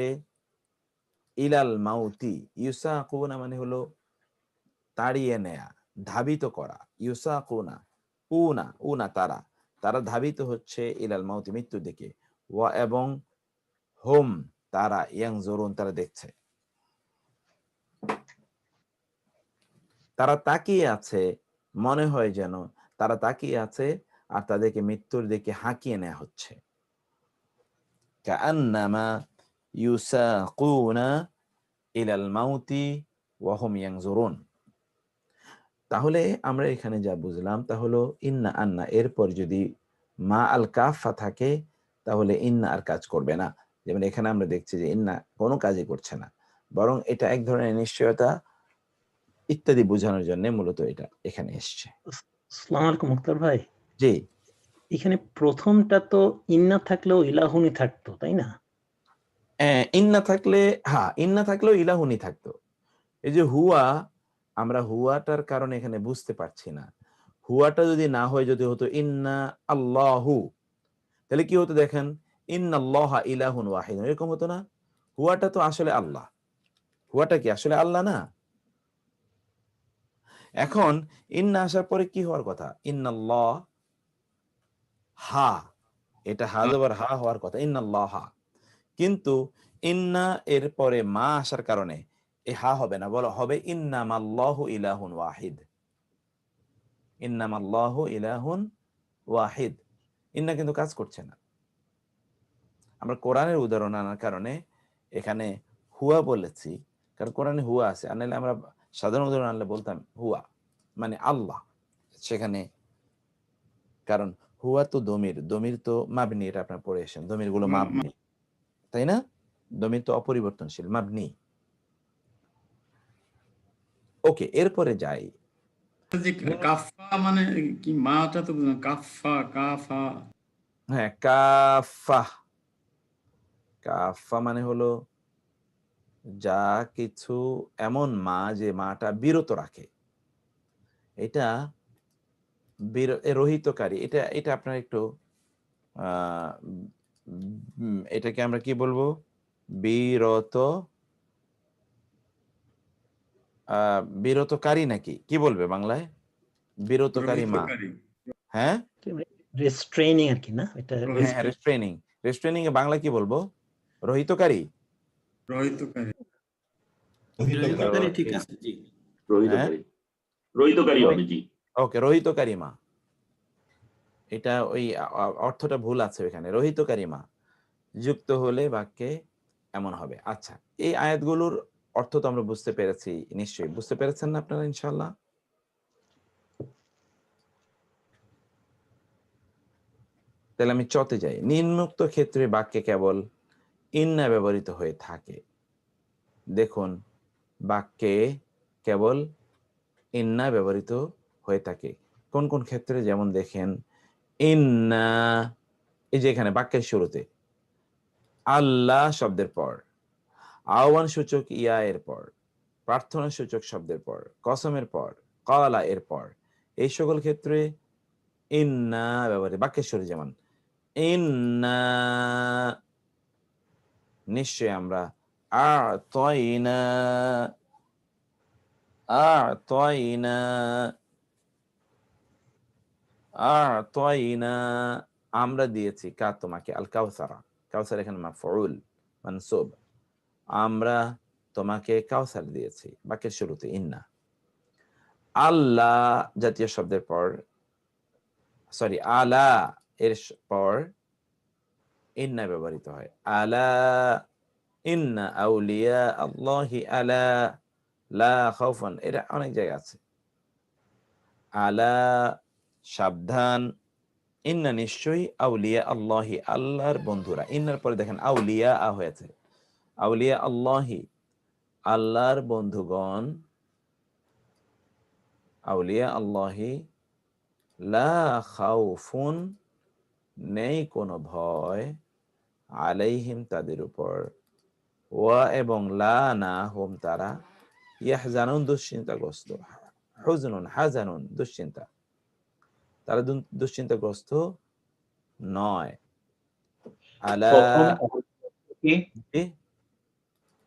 ইলাল মাউতি, ইউসাকুনা মানে হলো তাড়িয়ে নেয়া, ধাবিত করা। ইউসাকুনা, উনা তারা, তারা ধাবিত হচ্ছে ইলাল মাউতি মৃত্যুর দিকে। ওয়া এবং হোম তারা ইয়ানজুরুন তারা দেখছে, তারা তাকিয়ে আছে, মনে হয় যেন তারা তাকিয়ে আছে আর তাদেরকে মৃত্যুর দিকে হাঁকিয়ে নেওয়া হচ্ছে। কাআন্নামা ইউসাকুনা ইলাল মাউতি ওয়া হুম ইয়ানজুরুন। তাহলে আমরা এখানে যা বুঝলাম তা হলো ইন্না আন্না এরপর যদি মা আল কাফা থাকে তাহলে ইন্না আর কাজ করবে না। যেমন এখানে আমরা দেখছি যে ইন্না কোনো কাজই করছে না, বরং এটা এক ধরনের নিশ্চয়তা ইত্যাদি বোঝানোর জন্য মূলত এটা এখানে এসছে। আসসালামু আলাইকুম মুক্তার ভাই, জি, এখানে প্রথমটা তো ইন্না থাকলেও ইলাহুনি থাকতো, তাই না? ইন্না থাকলে, হ্যাঁ ইন্না থাকলেও ইলাহুনি থাকতো। এই যে হুয়া, আমরা হুয়াটার কারণে এখানে বুঝতে পারছি না। হুয়াটা যদি না হয়, যদি হতো ইন্না আল্লাহু, তাহলে কি হতো দেখেন, ইন্নাল্লাহা ইলাহুন ওয়াহিদ, এরকম হতো না? হুয়াটা তো আসলে আল্লাহ, হুয়াটা কি আসলে আল্লাহ না? এখন ইন্না আসার পরে কি হওয়ার কথা? ইন্নাল্লাহ হা, এটা হা জবর হা হওয়ার কথা, ইন্নাল্লাহ হা। কিন্তু ইন্না এর পরে মা আসার কারণে এ হা হবে না, বলা হবে ইন্নামাল্লাহু ইলাহুন ওয়াহিদ, ইন্নামাল্লাহু ইলাহুন ওয়াহিদ। ইন্না কিন্তু কাজ করছে না। আমরা কোরআনের উদাহরণ আনার কারণে এখানে হুয়া বলেছি, কারণ কোরআনে হুয়া আছে, আর নাহলে আমরা সাধারণ উদাহরণ আনলে বলতাম হুয়া মানে আল্লাহ সেখানে, কারণ হুয়া তো দমির, দমির তো মাবনি, এটা আপনার পড়ে এসেছেন, দমির গুলো মাবনি, তাই না? দমির তো অপরিবর্তনশীল, মাবনি। ওকে, এরপরে যাই। কাফা মানে কি? মাটা তো বুঝলাম, কাফা কাফা। হ্যাঁ, কাফা, কাফা মানে হলো যা কিছু এমন মা যে মাটা বিরত রাখে, এটা রহিতকারী। এটা এটা আপনার একটু এটাকে আমরা কি বলবো? বিরত, বিরতকারী নাকি কি বলবে বাংলায়? বিরতকারী মা, হ্যাঁ রেস্ট্রেনিং আর কি, না? এটা হ্যাঁ, রেস্ট্রেনিং। রেস্ট্রেনিং এ বাংলা কি বলবো? রহিতকারী, রহিতকারী ঠিক আছে, জি। হ্যাঁ রহিতকারী হবে, জি। ওকে, রহিতকারী মা, এটা ওই অর্থটা ভুল আছে এখানে, রহিতকারী মা যুক্ত হলে বাক্যে এমন হবে। আচ্ছা, এই আয়াতগুলোর অর্থ তো আমরা বুঝতে পেরেছি, নিশ্চয়ই বুঝতে পেরেছেন না আপনারা ইনশাআল্লাহ? তাহলে আমি চতে যাই। নিম্নোক্ত ক্ষেত্রে বাক্যে কেবল ইন্না ব্যবহৃত হয়ে থাকে। দেখুন, বাক্যে কেবল ইন্না ব্যবহৃত হয়ে থাকে কোন কোন ক্ষেত্রে? যেমন দেখেন, ইন্না, এই যে এখানে বাক্যের শুরুতে আল্লাহ শব্দের পর, আহ্বান সূচক ইয়া এর পর, প্রার্থনা সূচক শব্দের পর, কসমের পর, কালা এর পর, এই সকল ক্ষেত্রে ইন্না ব্যবহৃত। বাক্যের শুরু যেমন ইন্না, নিশ্চয় আমরা, আ'তাইনা, আ'তাইনা, আ'তাইনা, আমরা দিয়েছি কা তোমাকে, আল কাউসারা, কাউসার এখানে মাফউল মানসুব, আমরা তোমাকে কাউসার দিয়েছি, বাক্যের শুরুতে ইন্না। আল্লাহ জাতীয় শব্দের পর, সরি আলা এর পর ইন্না ব্যবহৃত হয়। আলা ইন্না আউলিয়া আল্লাহি আলা লা খাউফুন, এটা অনেক জায়গা আছে। আলা সাবধান, ইন্না নিশ্চয়ই, আউলিয়া আল্লাহি আল্লাহর বন্ধুরা, ইন্নার পরে দেখেন আউলিয়া হয়েছে, আউলিয়া আল্লাহি আল্লাহর বন্ধুগণ, আউলিয়া আল্লাহি লা খাউফুন নেই কোনো ভয়, আলাইহিম তাদের উপর, ওয়া এবং লা না হুম তারা, ইয়াহজানুন দুশ্চিন্তাগ্রস্ত, হুজনুন হাজানুন দুশ্চিন্তা, তারা দুশ্চিন্তাগ্রস্ত নয়। আলা,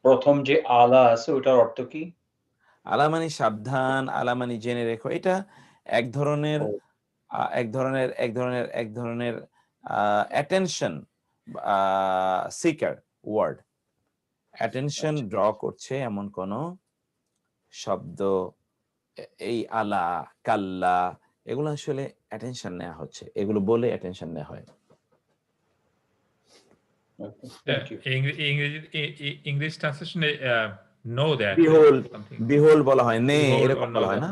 প্রথম যে আলা আছে ওটার অর্থ কি? আলা মানে সাবধান, আলা মানে জেনে রেখো। এটা এক ধরনের attention seeker word. Attention draw করছে এমন কোন শব্দ, এই আলা, কাল্লা, এগুলো আসলে অ্যাটেনশন নেওয়া হচ্ছে, এগুলো বলে অ্যাটেনশন নেওয়া হয়। ইংলিশ ট্রান্সলেশনে নো দ্যাট বিহোল্ড বলা হয়, নে এরকম বলা হয় না,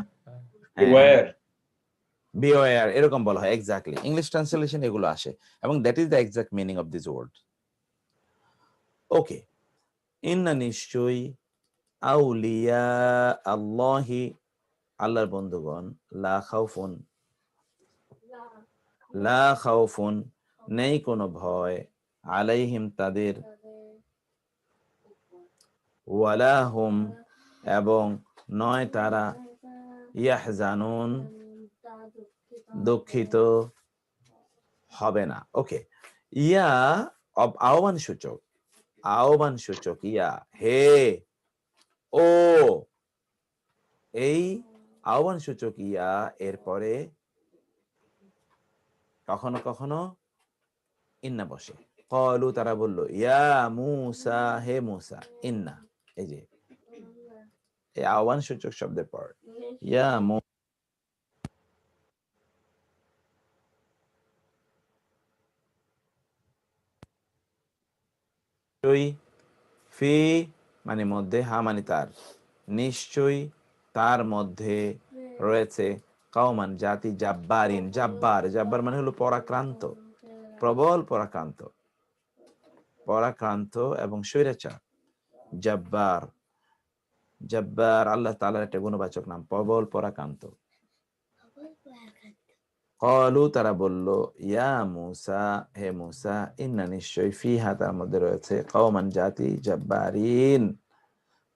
বিওয়ার এরকম বলা হয়। এক্স্যাক্টলি, ইংলিশ ট্রান্সলেশন এগুলো আসে এবং that is the exact meaning of this word. Okay, ইন্না নিশ্চয়ই, আউলিয়া আল্লাহি আল্লাহর বন্ধুগণ, লা খাউফুন নেই কোনো ভয়, আলাইহিম তাদের, ওয়ালা হুম এবং নয় তারা, ইয়াহজানুন দুঃখিত হবে না। ওকে, ইয়া আহ্বান সূচক, ইয়া হে, ও, এই আহ্বান সূচক ইয়া এরপরে কখনো কখনো ইন্না বসে। ক্বালু তারা বলল, ইয়া মূসা, হে মূসা, ইন্না, এই যে এই আহ্বান সূচক শব্দের পর ইয়া ফি মানে মধ্যে, হা মানে তার, নিশ্চয়ই তার মধ্যে রয়েছে কওমান জাতি, জাব্বারিন, জাব্বার মানে হলো পরাক্রান্ত, প্রবল পরাক্রান্ত এবং স্বৈরাচার। জাব্বার আল্লাহ তাআলার একটা গুণবাচক নাম, প্রবল পরাক্রান্ত। ক্বালু তারা বলল, ইয়া মূসা, হে মূসা, ইন্না নিশ্চয়ই, ফিহা তার মধ্যে রয়েছে, কওমান জাতি, জাব্বারিন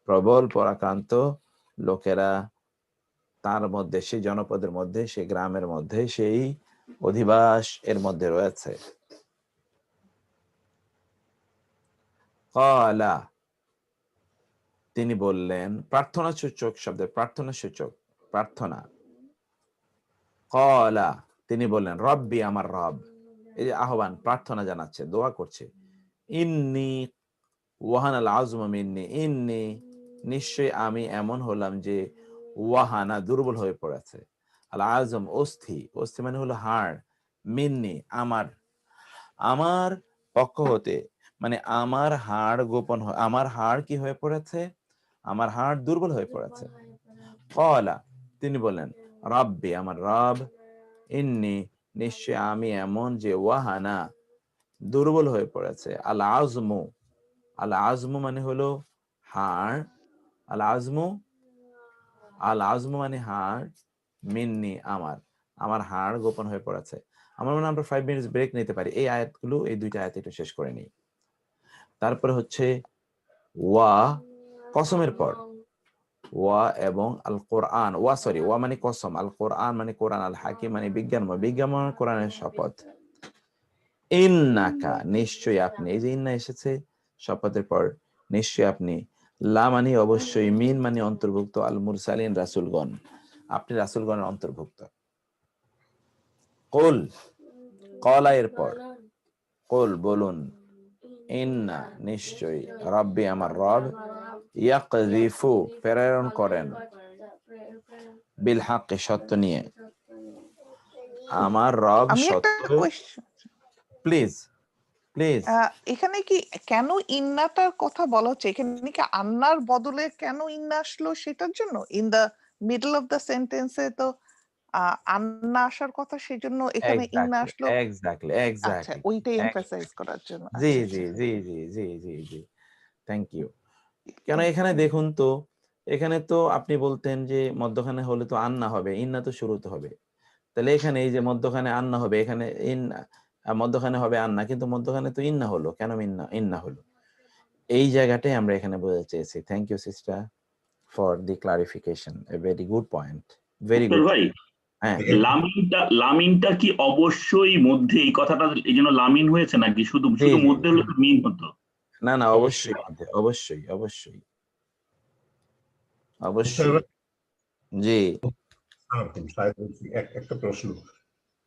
প্রবল পরাক্রান্ত লোকেরা, তার মধ্যে, সেই জনপদের মধ্যে, সেই গ্রামের মধ্যে, সেই অধিবাস এর মধ্যে রয়েছে। ক্বালা তিনি বললেন, প্রার্থনা সূচক শব্দের প্রার্থনা। ক্বালা তিনি বললেন, রব্বি আমার রব, এই যে আহ্বান, প্রার্থনা জানাচ্ছে, দোয়া করছে। ইন্নি ওয়াহানাল আযমু মিন্নি, ইন্নি নিশ্চয় আমি এমন হলাম যে, ওয়াহানা দুর্বল হয়ে পড়েছে, আল আযম অস্থি মানে হলো হাড়, মিন্নি আমার পক্ষ হতে, মানে আমার হাড় গোপন, আমার হাড় কি হয়ে পড়েছে, আমার হাড় দুর্বল হয়ে পড়েছে। ক্বালা তিনি বললেন, রব্বি আমার রব, ইন্নি নিশ্চয় আমি এমন যে, ওয়াহানা দুর্বল হয়ে পড়েছে, আল আযমু মানে হলো হাড়, আল আযমু মানে হাড়, মিন্নি আমার হাড় গোপন হয়ে পড়েছে। আমার মনে হয় আমরা 5 মিনিটস ব্রেক নিতে পারি, এই আয়াতগুলো, এই দুইটা আয়াত একটু শেষ করে নিই। তারপরে হচ্ছে ওয়া, কসমের পর ওয়া এবং আল কোরআন, ওয়া মানে কসম, আল কোরআন মানে কোরআন, আল হাকিম মানে বিজ্ঞান মানে কোরআনের শপথ। ইন্নাকা নিশ্চয়ই আপনি, এই যে ইন্না এসেছে শপথের পর, নিশ্চয়ই আপনি, লা মানে অবশ্যই, মিন মানে অন্তর্ভুক্ত, আল মুরসালিন রাসূলগণ, আপনি রাসূলগণের অন্তর্ভুক্ত। কুল, ক্বালা এরপর, কুল বলুন, ইন্না নিশ্চয়ই, রব্বি আমার রব, ইয়াকযিফু প্রেরণ করেন, বিল হাক্কি সত্য নিয়ে, আমার রব সত্য। প্লিজ এখানে কি কেন ইন্নাটার কথা বলা হচ্ছে, এখানে কি আন্নার বদলে কেন ইন্না আসলো সেটার জন্য? In the middle of the সেন্টেন্সে তো আন্না আসার কথা, সেজন্য এখানে ইন্না আসলো। এক্স্যাক্টলি আচ্ছা, ওইটাই এমফাসাইজ করার জন্য। জি, থ্যাংক ইউ। কেন এখানে দেখুন তো, এখানে তো আপনি বলতেন যে মধ্যখানে হলে তো আন্না হবে, ইন্না তো শুরুতে হবে, তাহলে এখানে এই যে মধ্যখানে আন্না হবে, এখানে মধ্যখানে হবে আন্না, কিন্তু মধ্যখানে তো ইন্না হলো, কেন ইন্না হলো? এই জায়গাটাই আমরা এখানে বোঝাতে চেয়েছি। Thank you sister for the clarification, a very good point, very good. ভাই, হ্যাঁ, লামিনটা কি অবশ্যই মধ্যে, এই কথাটা এই জন্য লামিন হয়েছে নাকি শুধু মধ্যে হলে মিন হতো? না, অবশ্যই, অবশ্যই। জি একটা প্রশ্ন,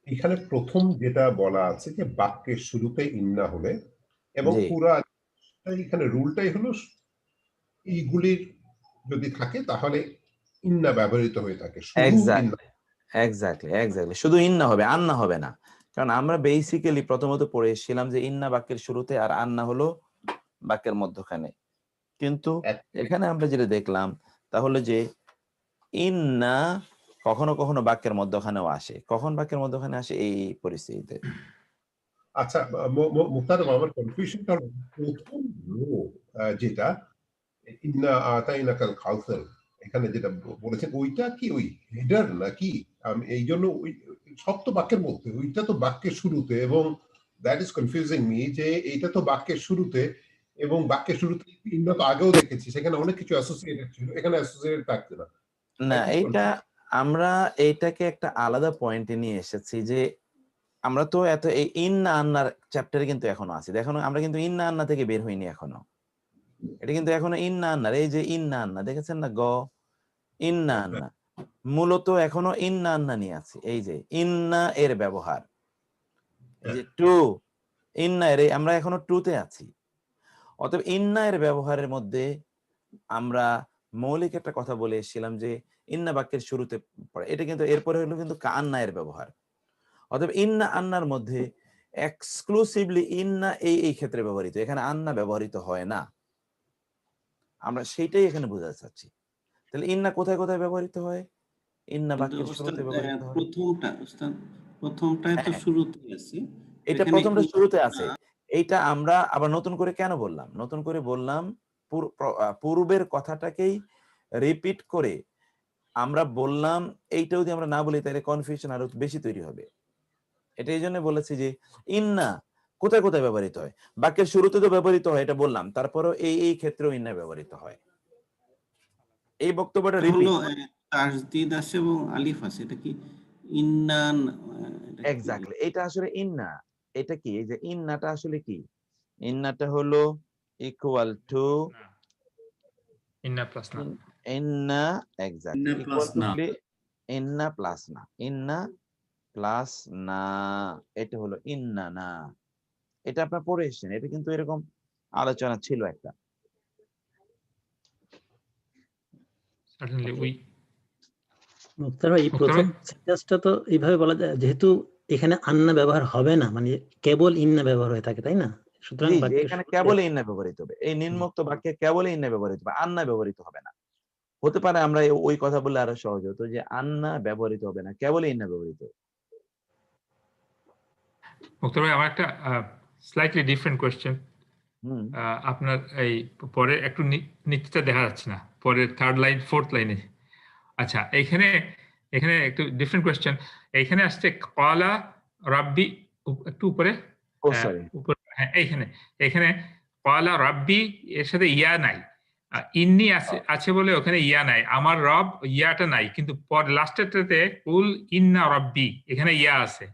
এখানে প্রথম যেটা বলা আছে যে বাক্যের শুরুতে ইন্না হলে, এবং জি পুরা এখানে রুলটাই হলো এইগুলির যদি থাকে তাহলে ইন্না ব্যবহৃত হয়ে থাকে, শুধু ইন্না। এক্স্যাক্টলি শুধু ইন্না হবে, আন্না হবে না। কারণ আমরা বেসিক্যালি প্রথমত পড়ে এসেছিলাম যে ইন্না বাক্যের শুরুতে আর আন্না হলো বাক্যের মধ্যখানে। কিন্তু এখানে আমরা যেটা দেখলাম তাহলে যে ইন্না কখনো কখনো বাক্যের মধ্যখানেও আসে। কখন বাক্যের মধ্যখানে আসে? এই পরিস্থিতিতে। আচ্ছা, মুক্তারম, আমার কনফিউশনটা হলো প্রথম যেটা ইন্না আতাইনাকাল কাউসার, এখানে যেটা বলেছেন ওইটা কি ওই হেডার নাকি? এই জন্য ওই সব তো বাক্যের মধ্যে, ওইটা তো বাক্যের শুরুতে, এবং দ্যাট ইজ কনফিউজিং মি যে এইটা তো বাক্যের শুরুতে, এবং বাক্যের শুরুতে ইন্না তো আগেও দেখেছি, সেখানে অনেক কিছু অ্যাসোসিয়েটেড ছিল, এখানে অ্যাসোসিয়েটেড থাকছে না। না, এইটা আমরা এইটাকে একটা আলাদা পয়েন্টে নিয়ে এসেছি যে আমরা তো এত এই ইন্না আন্নার চ্যাপ্টারে কিন্তু এখনো আছি। দেখো আমরা কিন্তু ইন্না আন্না থেকে বের হইনি এখনো। এটা কিন্তু এখনো ইন্না আন্নার, এই যে ইন্না আন্না দেখেছেন না, গ ইন্না আন্না, মূলত এখনো ইন্না আন্না নিয়ে আছি। এই যে ইন্না এর ব্যবহার, এই যে টু, ইন্না এর আমরা এখনো টুতে আছি। অতএব ইন্না এর ব্যবহারের মধ্যে আমরা মৌলিক একটা কথা বলে এসেছিলাম যে ইন্না বাক্যের শুরুতে পড়ে, এটা কিন্তু এরপরে হলো কিন্তু আন্না এর ব্যবহার। অতএব ইন্না আন্নার মধ্যে এক্সক্লুসিভলি ইন্না এই ক্ষেত্রে ব্যবহৃত, এখানে আন্না ব্যবহৃত হয় না। আমরা সেইটাই এখানে বোঝাতে চাচ্ছি। তাহলে ইন্না কোথায় কোথায় ব্যবহৃত হয়? ইন্না বাক্যের শুরুতে ব্যবহৃত হয়। প্রথমটায় তো শুরুতে আছে, এটা প্রথমটা শুরুতে আছে। এইটা আমরা আবার নতুন করে কেন বললাম? নতুন করে বললাম পূর্বের কথাটাকেই রিপিট করে আমরা বললাম। এইটা যদি আমরা না বলি তাহলে কনফিউশন আরো বেশি তৈরি হবে। এটা এই জন্য বলেছি যে ইন্না কোথায় কোথায় ব্যবহৃত হয়। বাক্যের শুরুতে তো ব্যবহৃত হয়, এটা বললাম। তারপরও এই ক্ষেত্রেও ইন্না ব্যবহৃত হয়। এই বক্তব্যটা রিপিট তাসদিদ আছে এবং আলিফ আছে, এটা কি ইন্নান? এক্স্যাক্টলি, এটা আসলে ইন্না। এটা কি, এই যে ইন্নাটা আসলে কি? ইন্নাটা হলো ইকুয়াল টু ইন্না প্লাস না, ইন্না, এক্স্যাক্টলি ইকুয়াল টু ইন্না প্লাস না, ইন্না প্লাস না, এটা হলো ইন্না না। এটা আপনারা পড়ে এসেছেন, এটা কিন্তু এরকম আলোচনা ছিল একটা। সার্টেনলি উই মুক্তার ভাই, প্রথম সেন্টেন্সটা তো এইভাবে বলা যায় যেহেতু এখানে আন্না ব্যবহার হবে না, মানে কেবল ইন্না ব্যবহার হয়ে থাকে, তাই না? সুতরাং এখানে কেবল ইন্না ব্যবহৃত হবে। এই নিম্নোক্ত বাক্যে কেবল ইন্না ব্যবহৃত হবে, আন্না ব্যবহৃত হবে না। হতে পারে আমরা ওই কথা বললে আরো সহজ হতো যে আন্না ব্যবহৃত হবে না, কেবল ইন্না ব্যবহৃত। মুক্তার ভাই, আমার একটা স্লাইটলি ডিফারেন্ট কোয়েশ্চেন। আপনার এই পরে একটু নিচটা দেখা যাচ্ছে না, পরে থার্ড লাইন ফোর্থ লাইনে। আচ্ছা, এখানে একটু ডিফারেন্ট কোয়েশ্চেন। এখানে আসছে ক্বালা রাব্বি, একটু উপরে, হ্যাঁ এখানে ক্বালা রাব্বি এর সাথে ইয়া নাই, ইন্নি আছে বলে ওখানে ইয়া নাই। আমার রব, ইয়াটা নাই, কিন্তু পর লাস্টেরটাতে কুল ইন্না রাব্বি, এখানে ইয়া আছে।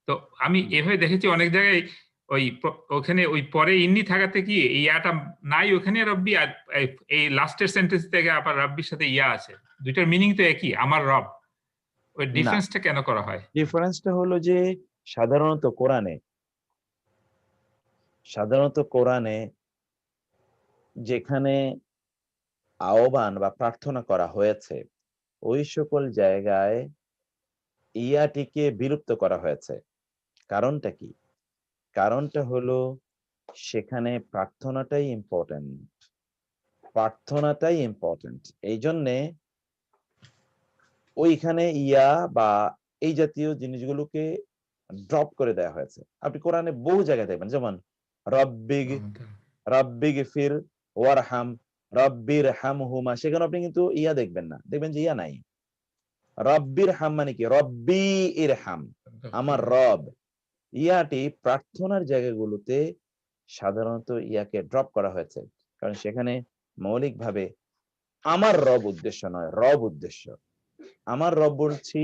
তো আমি এভাবে দেখেছি অনেক জায়গায়, ওখানে ওই পরে ইন্নি থাকাতে কি ইয়াটা নাই ওখানে রব্বি, আর এই লাস্টের সেন্টেন্স থেকে আবার রব্বির সাথে ইয়া আছে। দুইটার মিনিং তো একই, আমার রব। ওই ডিফারেন্সটা কেন করা হয়? ডিফারেন্সটা হলো যে সাধারণত কোরআনে যেখানে আহ্বান বা প্রার্থনা করা হয়েছে ওই সকল জায়গায় ইয়াটিকে বিলুপ্ত করা হয়েছে। কারণটা কি? কারণটা হলো সেখানে প্রার্থনাটাই ইম্পর্টেন্ট। এই জন্যে ওইখানে ইয়া বা এই জাতীয় জিনিসগুলোকে ড্রপ করে দেওয়া হয়েছে। আপনি কোরআনে বহু জায়গায় দেখবেন, যেমন রব্বিগ ফির ওয়ারহাম, রব্বির হামহুমা, সেখানে আপনি কিন্তু ইয়া দেখবেন না, দেখবেন যে ইয়া নাই। রব্বির হাম মানে কি? রব্বি ইরহাম, আমার রব। ইয়াটি প্রার্থনার জায়গাগুলোতে সাধারণত ইয়াকে ড্রপ করা হয়েছে, কারণ সেখানে মৌলিকভাবে আমার রব উদ্দেশ্য নয়, রব উদ্দেশ্য। আমার রব বলছি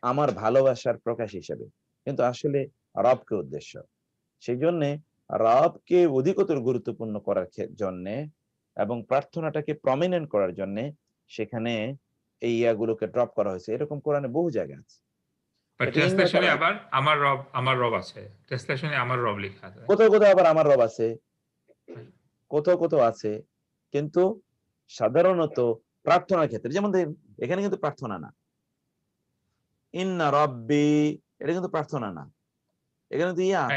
আমার ভালোবাসার প্রকাশ হিসেবে, কিন্তু আসলে রবকে উদ্দেশ্য। সেই জন্যে রবকে অধিকতর গুরুত্বপূর্ণ করার জন্যে এবং প্রার্থনাটাকে প্রমিনেন্ট করার জন্যে সেখানে এই ইয়াগুলোকে ড্রপ করা হয়েছে, এরকম কোরআনে বহু জায়গা আছে। বাট এটা ট্রান্সলেশনে ইন্নাকা আবার আমার রব আছে, ট্রান্সলেশনে আমার রব লেখা আছে। কোথাও কোথাও আবার আমার রব আছে, কোথাও কোথাও আছে, কিন্তু সাধারণত প্রার্থনার ক্ষেত্রে, যেমন দেখেন এখানে কিন্তু প্রার্থনা না, ইন্না রব্বি, এটা কিন্তু প্রার্থনা না, এখানে তো ইয়া আছে,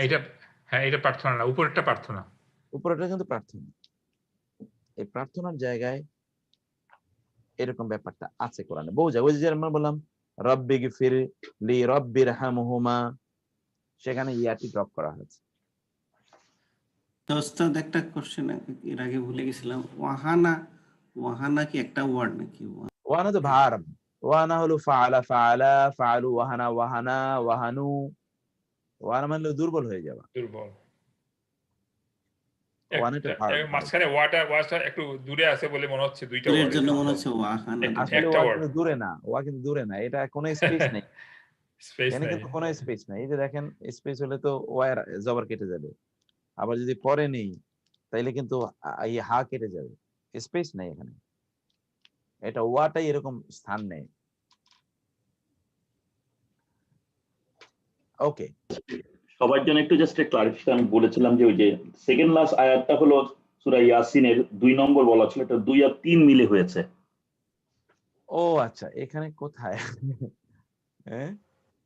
এটা প্রার্থনা না, উপরেরটা প্রার্থনা, উপরেটা কিন্তু প্রার্থনা। এই প্রার্থনার জায়গায় এরকম ব্যাপারটা আছে কোরআনে বহু জায়গায়। ওই যে আমরা বললাম রব্বি গফির লি রব্বির হামহুমা, সেখানে ইয়াটি ড্রপ করা হয়েছে। তো ওস্তাদ একটা কোশ্চেন এর আগে ভুলে গেছিলাম, ওয়াহানা কি একটা ওয়ার্ড নাকি? ওয়াহানা তো ভার্ব, ওয়াহানা হলো ফাআলা ফাআলা, ফাআলু, ওয়াহানা ওয়াহানা, ওয়াহানু। ওয়াহানা মানে দুর্বল হয়ে যাওয়া, দুর্বল। ওয়াহানাটা ভার্ব। মাঝখানে ওয়াটা একটু দূরে আছে বলে মনে হচ্ছে দুইটা এর ওয়ার্ড, জন্য মনে হচ্ছে ওয়াহানা। আসলে ওয়া কিন্তু দূরে না, ওয়া কিন্তু দূরে না, এটা কোনো স্পেস নেই, স্পেস এখানে নাই। কিন্তু কোনো স্পেস নাই। এই যে দেখেন স্পেস হলে তো ওয়ার জবর কেটে যাবে, আবার যদি পরে নেই তাইলে কিন্তু এই হা কেটে যাবে, স্পেস নাই এখানে, এটা ওয়াটাই এরকম স্থান নেই। ওকে, সবার জন্য একটু জাস্ট ক্লারিফিকেশন, আমি বলেছিলাম যে ওই যে সেকেন্ড লাস্ট আয়াতটা হলো সূরা ইয়াসিনের 2 নম্বর বলা ছিল, এটা 2 আর 3 মিলে হয়েছে। ও আচ্ছা, এখানে কোথায়? হ্যাঁ,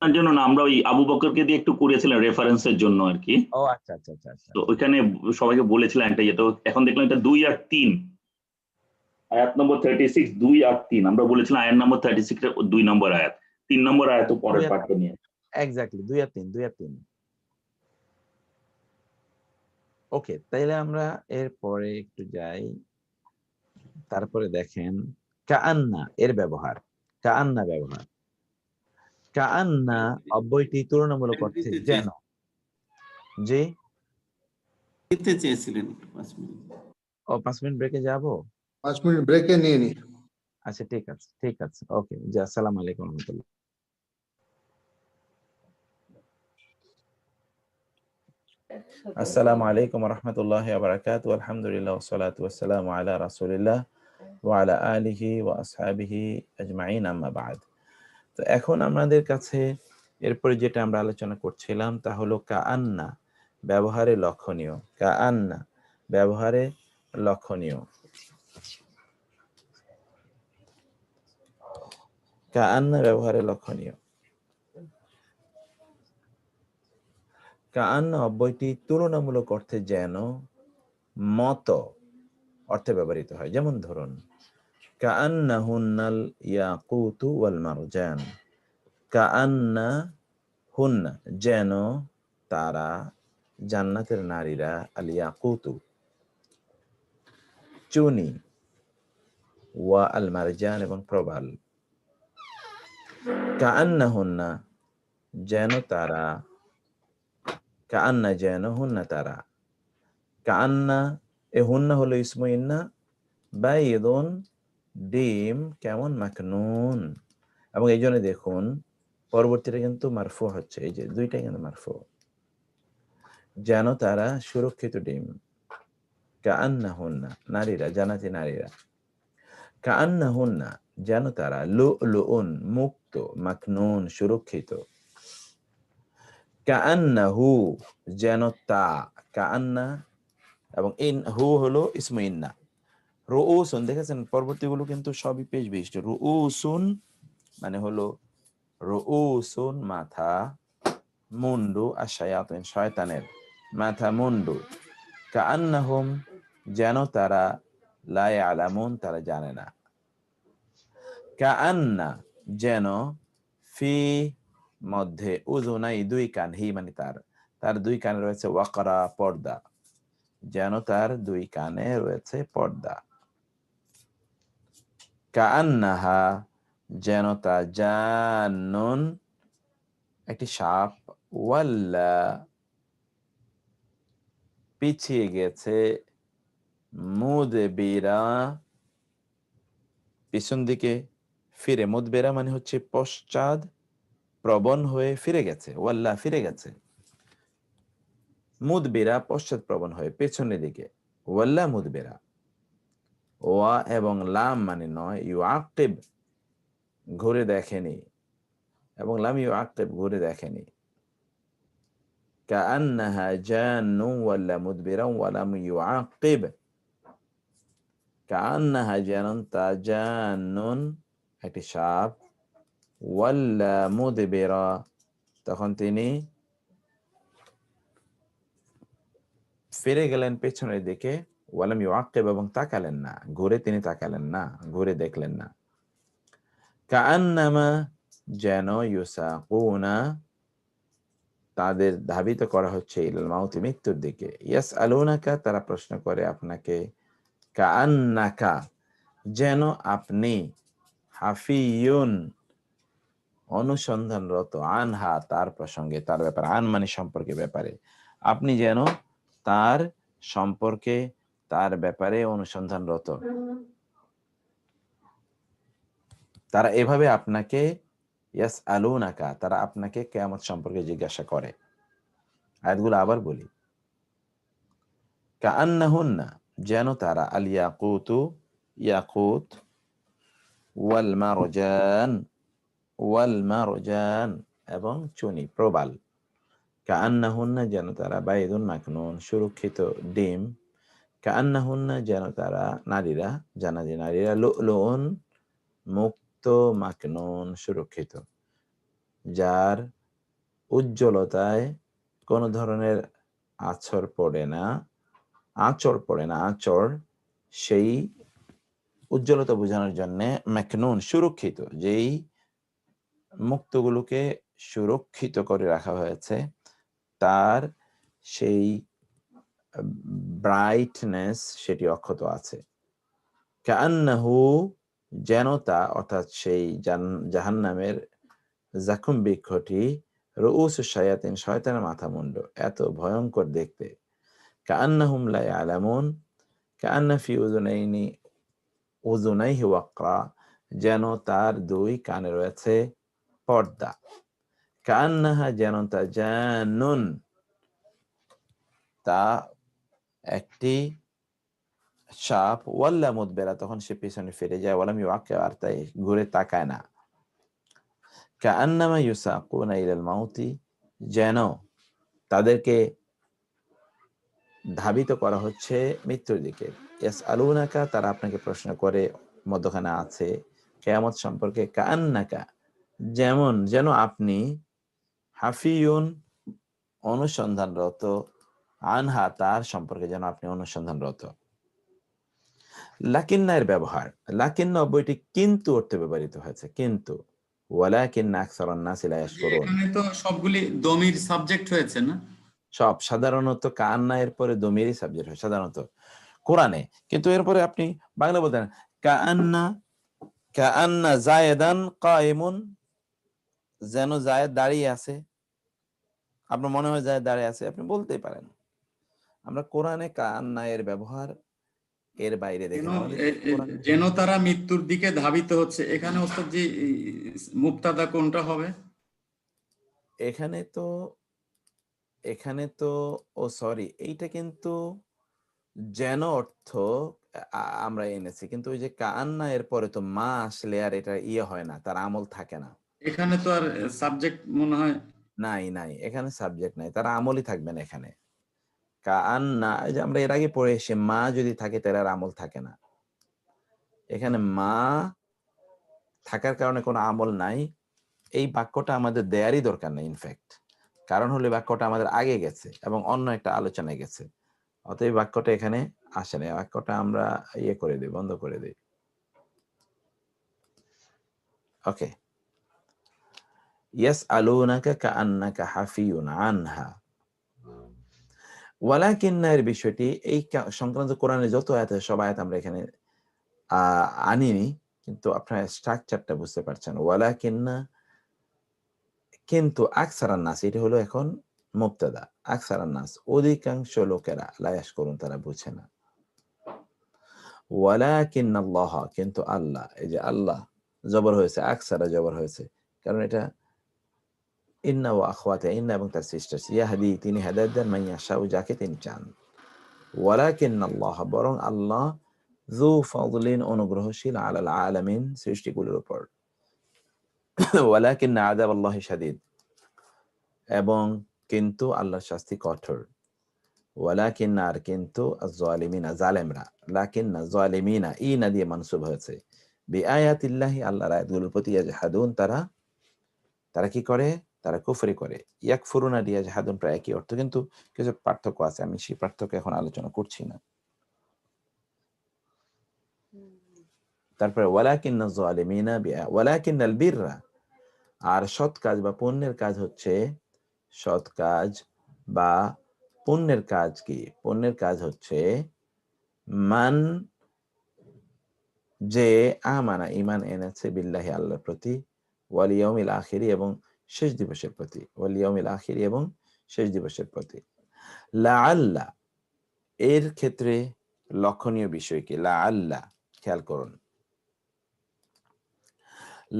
তার জন্য না, আমরা ওই আবু বকরকে দিয়ে একটু করেছিলাম রেফারেন্সের জন্য আর কি। ও আচ্ছা আচ্ছা আচ্ছা আচ্ছা, তো ওইখানে সবাইকে বলেছিলাম একটা ইয়ে, তো এখন দেখলাম এটা 2 আর 3, আয়াত নম্বর 36, 2 আর 3। আমরা বলেছিলাম আয়াত নম্বর 36 এর 2 নম্বর আয়াত, 3 নম্বর আয়াত পরের পাঠটা নিয়ে। এক্স্যাক্টলি 2 আর 3, 2 আর 3। ওকে, তাইলে আমরা এরপরে একটু যাই। তারপরে দেখেন কাআন্না এর ব্যবহার, কাআন্না ব্যবহার, কাআন্না অব্যয়টি তুলনামূলক অর্থে যেন। জি, দিতে চেয়েছিলেন 5 মিনিট। ও 5 মিনিট ব্রেকে যাব? 5 মিনিট ব্রেকে নিয়ে নি। আচ্ছা ঠিক আছে, ঠিক আছে, ওকে, জি, আসসালামু আলাইকুম রহমতুল্লাহ। আসসালামু আলাইকুম রহমতুল্লাহি ওয়া বারাকাতুহু, আলহামদুলিল্লাহ ওয়াসসালাতু ওয়াসসালামু আলা রাসূলিল্লাহ ওয়া আলা আলিহি ওয়া আসহাবিহি আজমাইন, আম্মা বা'দ। তো এখন আমাদের কাছে এরপরে যেটা আমরা আলোচনা করছিলাম তা হলো কাআন্না ব্যবহারে লক্ষণীয়, কাআন্না ব্যবহারে লক্ষণীয়, কাআন্না ব্যবহারে লক্ষণীয়। কাআন্না অব্যয়টি তুলনামূলক অর্থে যেন, মত অর্থে ব্যবহৃত হয়। যেমন ধরুন কাআন্নাহুন্নাল ইয়াকুতু ওয়াল মারজান, কাআন্নাহুন্না যেন তারা, জান্নাতের নারীরা, আল ইয়াকুতু চুনি, ওয়া আল মারজান এবং প্রবাল। কাআন্নাহুন্না যেন তারা, কাআন্না যেন, হুন্না তারা, কাআন্না এ হুন্না হলো ইসমু ইন্না, বাইদুন ডিম কেমন, মাকনুন, এবং এই জন্য দেখুন পরবর্তীটা কিন্তু মারফু হচ্ছে, এই যে দুইটাই কিন্তু মারফু, যেন তারা সুরক্ষিত ডিম। কাআন্নাহুন্না নারীরা, জান্নাতি নারীরা, কাআন্নাহুন্না যেন তারা, লুলুউন মুক্ত, মাকনুন সুরক্ষিত, কাআন্নাহু যেন তা, কাআন্না এবং ইন হু হলো ইসমু ইন্না। রুউসুন দেখেছেন পরবর্তীগুলো কিন্তু সবই পেশ বিশিষ্ট। রুউসুন মানে হলো রুউসুন মাথা, মুন্ডু, আশ-শায়াতিন শয়তানের মাথা মুন্ডু, কাআন্নাহুম যেন তারা, লা ইয়ালামুন তারা জানে না, কাআন্না যেন, ফি মধ্যে, উযুনাই দুই কান, হি মানে তার দুই কানে রয়েছে, ওয়াকরা পর্দা, যেন তার দুই কানে রয়েছে পর্দা, কাআন্নাহা যেন তা, জান্নুন একটি সাপ, ওয়াল্লা পিছিয়ে গেছে, মুদবিরা পিছন দিকে ফিরে, মুদবিরা মানে হচ্ছে পশ্চাৎ প্রবণ হয়ে ফিরে গেছে, ওয়াল্লা ফিরে গেছে, মুদবিরা পশ্চাৎ প্রবণ হয়ে পেছনের দিকে, ওয়াল্লা মুদবিরা। ওয়া এবং লাম মানে নয়, ইউআকিব ঘুরে দেখেনি, এবং লাম ইউআকিব ঘুরে দেখেনি। কাআন্নাহা জান্নু ওয়াল্লা মুদবিরা ওয়া লাম ইউআকিব। কাআন্নাহা যেন তা জান্নুন একটি সাপ, ওয়াল্লা মুদবিরা তখন তিনি ফিরে গেলেন পেছনের দিকে, ওয়ালাম ইউআকিব এবং তাকালেন না, ঘুরে তিনি তাকালেন না, ঘুরে দেখলেন না। কাআন্নামা যেন ইউসাকুনা তাদের ধাবিত করা হচ্ছে ইলাল মাউতি মৃত্যুর দিকে। ইয়াসআলুনাকা তারা প্রশ্ন করে আপনাকে, কাআন্নাকা যেন আপনি, হাফিয়ুন অনুসন্ধানরত, আনহা তার প্রসঙ্গে, তার ব্যাপারে, আন মানে সম্পর্কে, ব্যাপারে, আপনি যেন তার সম্পর্কে, তার ব্যাপারে অনুসন্ধানরত। তারা এভাবে আপনাকে, ইয়াসআলুনাকা তারা আপনাকে কিয়ামত সম্পর্কে জিজ্ঞাসা করে। আয়াতগুলো আবার বলি। কাআন্নাহুন্না যেন তারা, আল ইয়াকুতু ইয়াকুত, ওয়াল মারজান ওয়াল মারজান এবং চুনি, প্রবাল। কাআন্নাহুন্না যেন তারা, বাইদুন মাকনুন সুরক্ষিত ডিম। কাআন্নাহুন্না যেন তারা, নারীরা, জানাজি নারীরা, লুলুন মুক্ত, মাকনুন সুরক্ষিত, যার উজ্জ্বলতায় কোনো ধরনের আঁচড় পড়ে না, আঁচড়, সেই উজ্জ্বলতা বোঝানোর জন্য মাকনুন সুরক্ষিত, যেই মুক্তগুলোকে সুরক্ষিত করে রাখা হয়েছে তার সেই ব্রাইটনেস সেটি অক্ষত আছে। কাআন্নাহু যেন তা, অর্থাৎ সেই জাহান্নামের জাকুম বৃক্ষটি, রুউসু শায়াতিন শয়তানের মাথা মুন্ড, এত ভয়ঙ্কর দেখতে। কাআন্নাহুম লা ইয়ালামুন কাআন্না ফি উযুনাইহি ওয়াকরা যেন তার দুই কানে রয়েছে পর্দা। কাআন্নাহা যেন তা জান্নুন তা একটি সাপ, ওয়াল্লা মুদবিরা তখন সে পিছনে ফিরে যায়, ওয়ালাম ইউআকিব আর তাই ঘুরে তাকায় না। কাআন্নামা ইউসাকুনা ইলাল মাউতি যেন তাদেরকে ধাবিত করা হচ্ছে মৃত্যুর দিকে। ইয়াসআলুনাকা তারা আপনাকে প্রশ্ন করে, মধ্যখানে আছে কিয়ামত সম্পর্কে। কাআন্নাকা যেমন, যেন আপনি, হাফিয়ুন অনুসন্ধানরত, আনহা তার সম্পর্কে যেন আপনি অনুসন্ধানরত। লাকিন্না এর ব্যবহার, লাকিন্না অব্যয়টি কিন্তু অর্থে ব্যবহৃত হয়েছে, কিন্তু, ওয়ালাকিন্না আকসারান নাসি লা ইয়াশকুরুন। এখানে তো সবগুলি দমির সাবজেক্ট হয়েছে না? সব সাধারণত কান্না এর পরে দমিরই সাবজেক্ট হয় সাধারণত কোরআনে, কিন্তু এরপরে আপনি বাংলা বলতেন কাআন্না জায়েদান কায়েমুন যেন জায়েদ দাঁড়িয়ে আছে, আপনার মনে হয় জায়েদ দাঁড়িয়ে আছে, আপনি বলতেই পারেন। আমরা কোরআনে কান্না এর ব্যবহার এর বাইরে দেখি না। যেন তারা মৃত্যুর দিকে ধাবিত হচ্ছে, এখানে ওস্তাদ জি মুবতাদা কোনটা হবে? এখানে তো ও সরি, এইটা কিন্তু যেন অর্থ আমরা এনেছি, কিন্তু ওই যে কান্না এর পরে তো মা আসলে আর এটা ইয়ে হয় না, তার আমল থাকে না। এখানে তো আর সাবজেক্ট মনে হয় নাই, এখানে সাবজেক্ট নাই, তার আমলই থাকবে না এখানে। কান্না যে আমরা এর আগে পড়ে এসে, মা যদি থাকে তার আর আমল থাকে না। এখানে মা থাকার কারণে কোনো আমল নাই। এই বাক্যটা আমাদের দেয়ারই দরকার নেই ইনফ্যাক্ট, কারণ হলে বাক্যটা আমাদের আগে গেছে এবং অন্য একটা আলোচনায় গেছে, অতএব বাক্যটা এখানে আসে না। বাক্যটা আমরা ইয়ে করে দিই, বন্ধ করে দিই। ওকে, ইয়াসআলুনাকা কাআন্নাকা হাফিয়ুন আনহা। ওয়ালাকিন্না এর বিষয়টি এই সংক্রান্ত কোরআনে যত আয়াত আছে সব আয়াত আমরা এখানে আনিনি, কিন্তু আপনারা স্ট্রাকচারটা বুঝতে পারছেন। ওয়ালাকিন্না কিন্তু, আকসারান নাস এটা হলো এখন মুবতাদা, আকসারান নাস অধিকাংশ লোকেরা, লা ইয়াশকুরুন তারা বুঝে না। ওয়ালাকিন্নাল্লাহ কিন্তু আল্লাহ, এই যে আল্লাহ জবর হয়েছে, আকসারা জবর হয়েছে, কারণ এটা ইন্না ওয়া আখওয়াতা, ইন্না এবং তার সিস্টার, ইয়াহদি তিনি হেদায়েত দেন, মান ইয়াশাউ যাকে তিনি চান। ওয়ালাকিন্নাল্লাহ বরং আল্লাহ, যু ফাদলিন অনুগ্রহশীল আলাল আলামিন সৃষ্টিগুলোর উপর, ওয়ালাকিন্না আযাবাল্লাহি শাদীদ এবং কিন্তু আল্লাহর শাস্তি কঠোর, ওয়ালাকিন্না আর কিন্তু আয-যালিমিনা জালেমরা, লাকিন্না যালিমিনা ইনা দিয়ে মানসুব হয়েছে, বিআয়াতিল্লাহি আল্লাহর আয়াতগুলোর প্রতি ইয়াজহাদুন তারা কি করে, তারা কুফরি করে, ইয়াকফুরুনা দিয়ে ইয়াজহাদুন প্রায় একই অর্থ, কিন্তু কিছু পার্থক্য আছে, আমি সেই পার্থক্য এখন আলোচনা করছি না। তারপরে ওয়ালাকিন্না যালিমিনা ওয়ালাকিন্নাল বিররা, আর সৎ কাজ বা পুণ্যের কাজ হচ্ছে, সৎ কাজ বা পুণ্যের কাজ কি, পুণ্যের কাজ হচ্ছে মান যে আমানা ঈমান এনেছে বিল্লাহি আল্লাহর প্রতি, ওয়াল ইয়াউমিল আখিরি এবং শেষ দিবসের প্রতি, ওয়াল ইয়াউমিল আখিরি এবং শেষ দিবসের প্রতি। লাআল্লা এর ক্ষেত্রে লক্ষণীয় বিষয় কি, লাআল্লা খেয়াল করুন,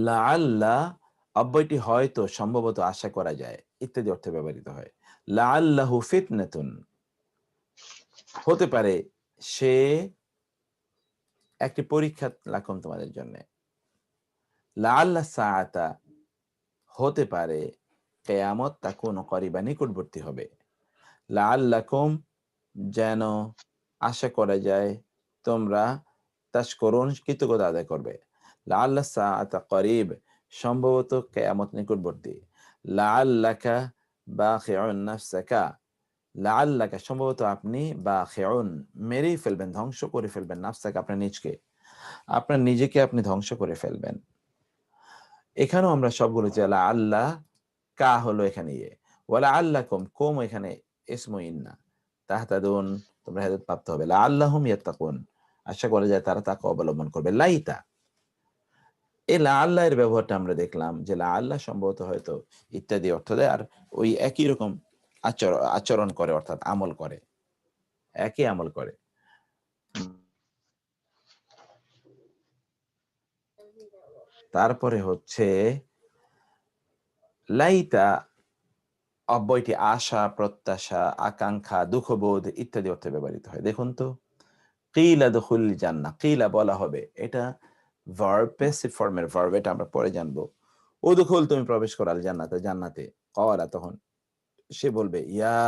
লাআল্লা অব্যয়টি হয়তো সম্ভবত আশা করা যায় ইত্যাদি অর্থে ব্যবহৃত হয়। লাআল্লাহু ফিতনাতুন হতে পারে সে একটি পরীক্ষা লাকুম তোমাদের জন্য, লাআল্লা সাআতা হতে পারে কিয়ামত তাকুনু করিবা নিকটবর্তী হবে, লাআল্লাকুম যেন আশা করা যায় তোমরা তাশকুরুন কৃতজ্ঞতা আদায় করবে, লাআল্লা সাআতা করিব সম্ভবত কিয়ামত নিকটবর্তী, লাআল্লাকা বাখিউন নাফসাকা লাআল্লাকা সম্ভবত আপনি বাখিউন মেরেই ফেলবেন, ধ্বংস করে ফেলবেন, নাফসাকা আপনার নিজকে, আপনার নিজেকে আপনি ধ্বংস করে ফেলবেন। এখানেও আমরা সবগুলো যে লাআল্লা কা হলো এখানে ইয়ে, ওয়ালা আল্লাকুম কুম এখানে ইসমু ইন্না, তাহতাদুন তোমরা হেদায়েত প্রাপ্ত হবে, লাআল্লাহুম ইয়াত্তাকুন আশা করা যায় তারা তাকে অবলম্বন করবে। লাইতা এই লাআল্লা এর ব্যবহারটা আমরা দেখলাম যে লাআল্লা সম্ভবত হয়তো ইত্যাদি অর্থ দেয়, আর ওই একই রকম আচরণ করে, অর্থাৎ আমল করে, একই আমল করে। তারপরে হচ্ছে লাইতা অব্যয়টি আশা, প্রত্যাশা, আকাঙ্ক্ষা, দুঃখবোধ ইত্যাদি অর্থে ব্যবহৃত হয়। দেখুন তো, কিলা দুখুল জান্নাহ, কিলা বলা হবে, এটা ভার্ব, প্যাসিভ ফর্মের ভার্ব, এটা আমরা পরে জানবো। উদখুল তুমি প্রবেশ করো আল জান্নাতে, জান্নাতে, ক্বালা তখন সে বলবে ইয়া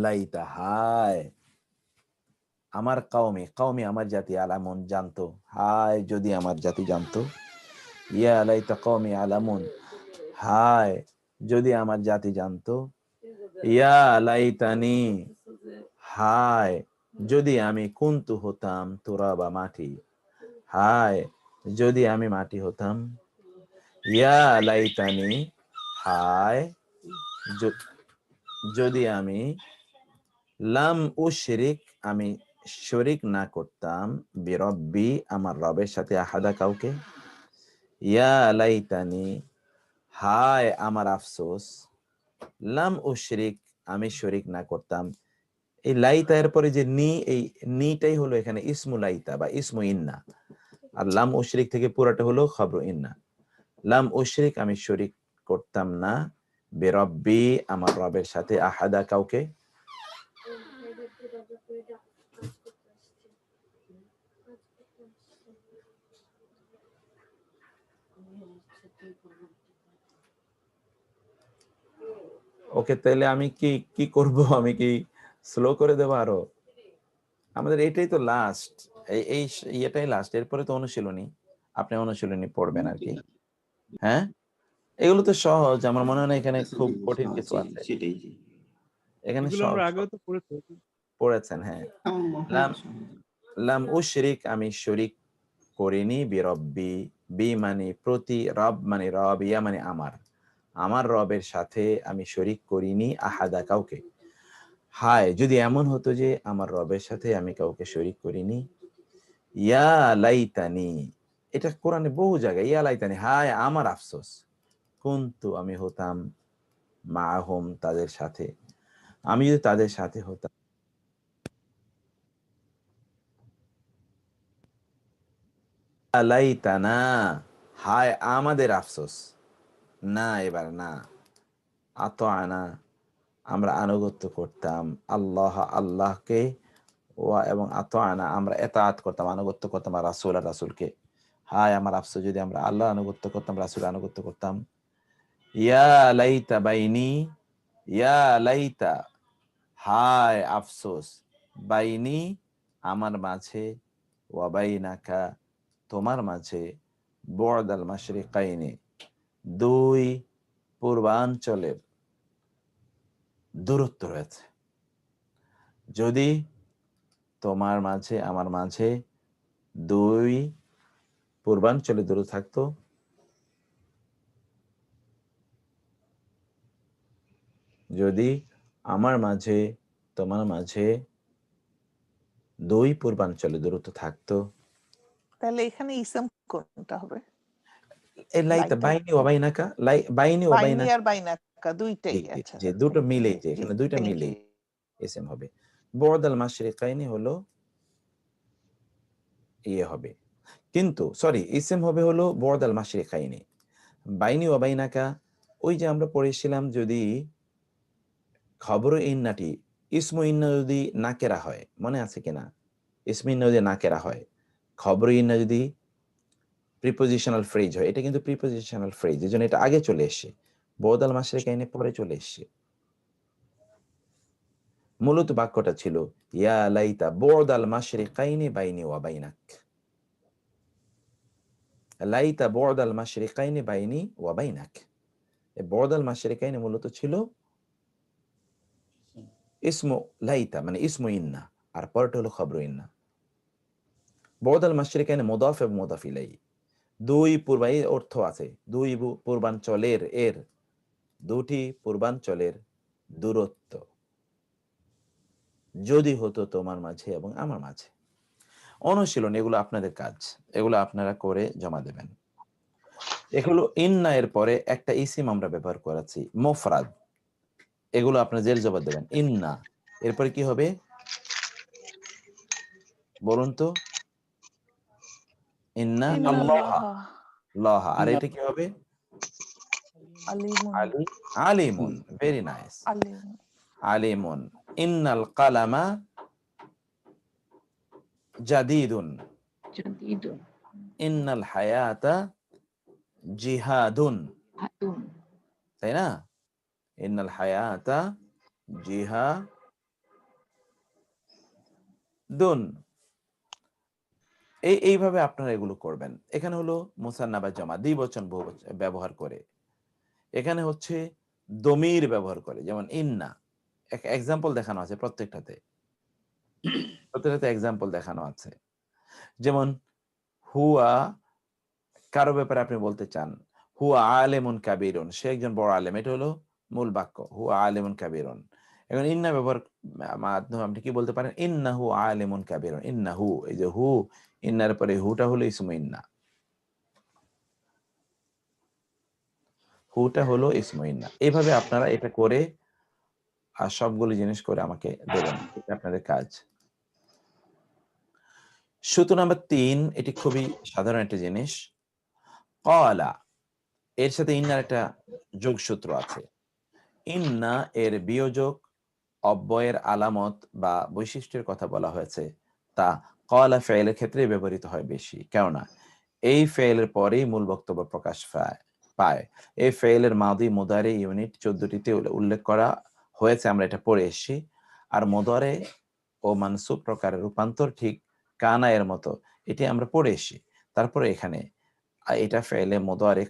লাইতা হায় আমার কওমি, কওমি আমার জাতি, আলামুন জানতো, হায় যদি আমার জাতি জানতো, ইয়া লাইতা কওমি আলামুন হায় যদি আমার জাতি জানতো, ইয়া লাইতানি হায় যদি আমি কুন্তু হতাম তুরাবা মাটি, হায় যদি আমি মাটি হতাম, ইয়া লাইতানি হায় যদি আমি লাম উশরিক আমি শরিক না করতাম বিরব্বি আমার রবের সাথে আহাদা কাউকে, ইয়া লাইতানি হায় আমার আফসোস, লাম উশরিক আমি শরিক না করতাম। এই লাইতা এর পরে যে নি, এই নিটাই হলো এখানে ইসমু লাইতা বা ইসমু ইন্না, আর লাম উশরিক থেকে পুরাটা হলো খবর ইন্না। লাম উশরিক আমি শরিক করতাম না বিরব্বি আমার রবের সাথে আহাদা কাউকে, ওকে তাহলে আমি কি করব, আমি কি স্লো করে দেবো আরো? আমাদের এটাই তো লাস্ট, এই ইয়েটাই লাস্ট, এরপরে তো অনুশীলনী, আপনি অনুশীলনী পড়বেন আর কি। হ্যাঁ, এগুলো তো সহজ, আমার মনে হয় না এখানে খুব কঠিন কিছু আছে, এখানে সব পড়েছেন। হ্যাঁ, লাম উশরিক আমি শরিক করিনি বিরব্বি, বি মানে প্রতি, রব মানে রব, ইয়া মানে আমার রবের সাথে আমি শরিক করিনি আহাদা কাউকে, হায় যদি এমন হতো যে আমার রবের সাথে আমি কাউকে শরিক করিনি, ইয়া লাইতানি এটা কোরআনে বহু জায়গায়, ইয়া লাইতানি হায় আমার আফসোস, কুন্তু আমি হতাম, মাহুম তাদের সাথে, আমি যদি তাদের সাথে হতাম, লাইতানা হায় আমাদের আফসোস, না এবার না, আতানা আমরা আনুগত্য করতাম, আল্লাহকে, ওয়া এবং আতানা আমরা এতাআত করতাম, আনুগত্য করতাম রাসূল আর রাসূলকে। হায় আমার আফসোস যদি আমরা আল্লাহ আনুগত্য করতাম, রাসূল আনুগত্য করতাম। ইয়া লাইতা বাইনি, ইয়া লাইতা হায় আফসোস, বাইনি আমার মাঝে, ওয়া বাইনাকা তোমার মাঝে, বু'দাল মাশরিকাইনি দুই পূর্বাঞ্চলের দূরত্ব রয়েছে। যদি তোমার মাঝে আমার মাঝে দুই পূর্বাঞ্চলে দূরত্ব থাকতো, যদি আমার মাঝে তোমার মাঝে দুই পূর্বাঞ্চলে দূরত্ব থাকতো, তাহলে এখানে ইসম কোনটা হবে? এই লাইতা বাইনি ওয়া বাইনাকা, বাইনি ওয়া বাইনি বাইনাকা, আর বাইনাকা দুইটাই। আচ্ছা যে দুটো thank you. মিলেই, যে জি, এখানে দুইটা thank মিলেই you. ইসম হবে। বু'দাল মাশরিকাইনি হলো ইয়ে হবে, কিন্তু সরি ইসম হবে হলো বু'দাল মাশরিকাইনি। বাইনি ওয়া বাইনাকা ওই যে আমরা পড়েছিলাম, যদি খবর ইন্নাটি ইসমু ইন্না যদি নাকেরা হয়, মনে আছে কিনা? ইসমু ইন্না যদি নাকেরা হয়, খবর ইন্না যদি প্রিপোজিশনাল ফ্রেজ হয়, এটা কিন্তু প্রিপোজিশনাল ফ্রেজ, এজন্য এটা আগে চলে এসেছে, বু'দাল মাশরিকাইনি পরে চলে এসেছে। মূলত বাক্যটা ছিল ইয়া লাইতা বু'দাল মাশরিকাইনি বাইনি ওয়া বাইনাক, লাইতা বু'দাল মাশরিকাইনি বাইনি ওয়া বাইনাক। এই বু'দাল মাশরিকাইনি মূলত ছিল ইসমু লাইতা, মানে ইসমু ইন্না, আর পরটা হলো খবর ইন্না। বু'দাল মাশরিকাইনি মুদাফ এবং মুদাফ ইলাইহি, দুই পূর্বাই অর্থ আছে, দুই পূর্বাঞ্চলের, এর দুটি পূর্বাঞ্চলের দূরত্ব যদি হতো তোমার মাঝে এবং আমার মাঝে। অনুশীলন, এগুলো আপনাদের কাজ, এগুলো আপনারা করে জমা দেবেন। এগুলো ইন্না এর পরে একটা ইসিম আমরা ব্যবহার করেছি মুফরাদ, এগুলো আপনারা জেল জবাব দেবেন। ইন্না এরপরে কি হবে বলুন তো? ইন্না আল্লাহা, লাহা, আর এটা কি হবে? আলিমুন। আলিমুন, ভেরি নাইস, আলিম। আলিমুন। ইন্নাল কালামা জাদিদুন, ইন্নাল হায়াতা জিহাদুন, তাই না? ইন্নাল হায়াতা জিহাদুন। এইভাবে আপনারা এগুলো করবেন। এখানে হলো মুসান্না বা জামা, দ্বিবচন বহুবচন ব্যবহার করে। এখানে হচ্ছে দমির ব্যবহার করে, যেমন ইন্না, এক্সাম্পল দেখানো আছে প্রত্যেকটাতে এক্সাম্পল দেখানো আছে। যেমন হুয়া, কারো ব্যাপারে আপনি বলতে চান হুয়া আলেমুন কাবীরুন, সে একজন বড় আলেম, এটা হলো মূল বাক্য হুয়া আলেমুন কাবীরুন। এখন ইন্না ব্যবহার মাধ্যমে আপনি কি বলতে পারেন? ইন্নাহু আলেমুন কাবীরুন, ইন্নাহু, এই যে হু, ইন্নার পরে হুটা হলো ইসমু ইন্না, হুটা হলো ইসমু ইন্না। এইভাবে আপনারা এটা করে আর সবগুলো জিনিস করে আমাকে দেবেন, এটা আপনাদের কাজ। সূত্র নাম্বার 3, এটি খুবই সাধারণ একটা জিনিস। ক্বালা, এর সাথে ইন্নার একটা যোগসূত্র আছে। ইন্না এর বিয়োজক অব্যয়ের আলামত বা বৈশিষ্ট্যের কথা বলা হয়েছে, তা ক্বালা ফেলের ক্ষেত্রে ব্যবহৃত হয় বেশি, কেননা এই ফেলের পরেই মূল বক্তব্য প্রকাশ পায়। এই ফেলের মাদি, মুদারে, ইউনিট 14টিতে উল্লেখ করা হয়েছে, আমরা এটা পড়ে এসেছি। আর মুদারে ও মানসুব প্রকারের রূপান্তর ঠিক কানা এর মতো, এটি আমরা পড়ে এসেছি। তারপরে এখানে এটা ফেলে মুদারে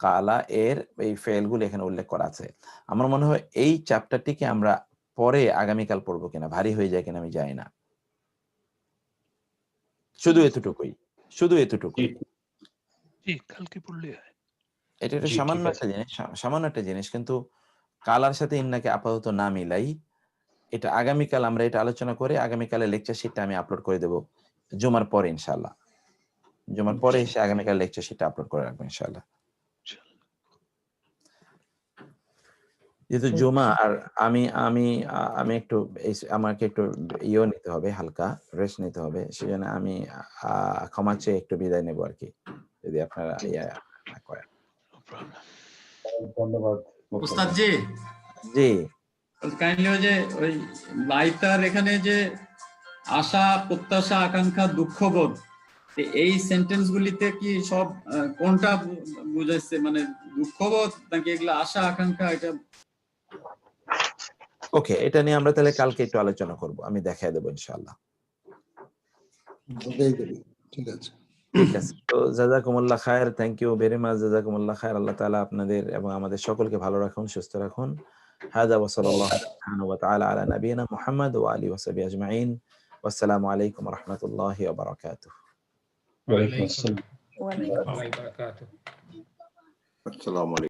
কালা এর এই ফেলগুলো এখানে উল্লেখ করা আছে। আমার মনে হয় এই চ্যাপ্টারটিকে আমরা পরে আগামীকাল পড়বো কিনা, ভারী হয়ে যায় কিনা আমি জানি না। শুধু এতটুকুই কালকে পড়লে হয়। এটা একটা সামান্য একটা জিনিস, কিন্তু কালার সাথে ইন্নাকে আপাতত না মিলাই, এটা আগামীকাল আমরা এটা আলোচনা করে আগামীকালের লেকচার শিটটা আমি আপলোড করে দেবো জুমার পরে ইনশাআল্লাহ। জুমার পরে এসে আগামীকাল লেকচার শিটটা আপলোড করে রাখবো ইনশাআল্লাহ। যেহেতু জুমা, আর আমি একটু আমাকে একটু ইয়ে নিতে হবে, হালকা রেস্ট নিতে হবে, সেজন্য আমি ক্ষমা চেয়ে একটু বিদায় নেবো আর কি, যদি আপনারা না করেন। ধন্যবাদ উস্তাদ জি। জি কাইন্ডলি ওই যে ওই লাইতার এখানে যে আশা, প্রত্যাশা, আকাঙ্ক্ষা, দুঃখবোধ, এই সেন্টেন্স গুলিতে কি সব কোনটা বুঝাইছে, মানে দুঃখবোধ নাকি এগুলো আশা আকাঙ্ক্ষা? এটা ওকে, এটা নিয়ে আমরা তাহলে কালকে একটু আলোচনা করব, আমি দেখাই দেবো ইনশাআল্লাহ। ঠিক আছে, ঠিক আছে। তো জাযাকুমুল্লাহ খায়ের, থ্যাংক ইউ ভেরি মাচ, জাযাকুমুল্লাহ খায়ের। আল্লাহ তাআলা আপনাদের এবং আমাদের সকলকে ভালো রাখুন, সুস্থ রাখুন। হাযা ওয়া সাল্লাল্লাহু সুবহানাহু ওয়া তাআলা আলা নাবিয়িনা মুহাম্মদ ওয়া আলিহি ওয়া সাহবিহি আজমাইন। ওয়াসসালামু আলাইকুম ওয়া রাহমাতুল্লাহি ওয়া বারাকাতুহু। ওয়া আলাইকুম আসসালাম। ওয়ালাইকুম ওয়া বারাকাতুহু। আসসালামু আলাইকুম।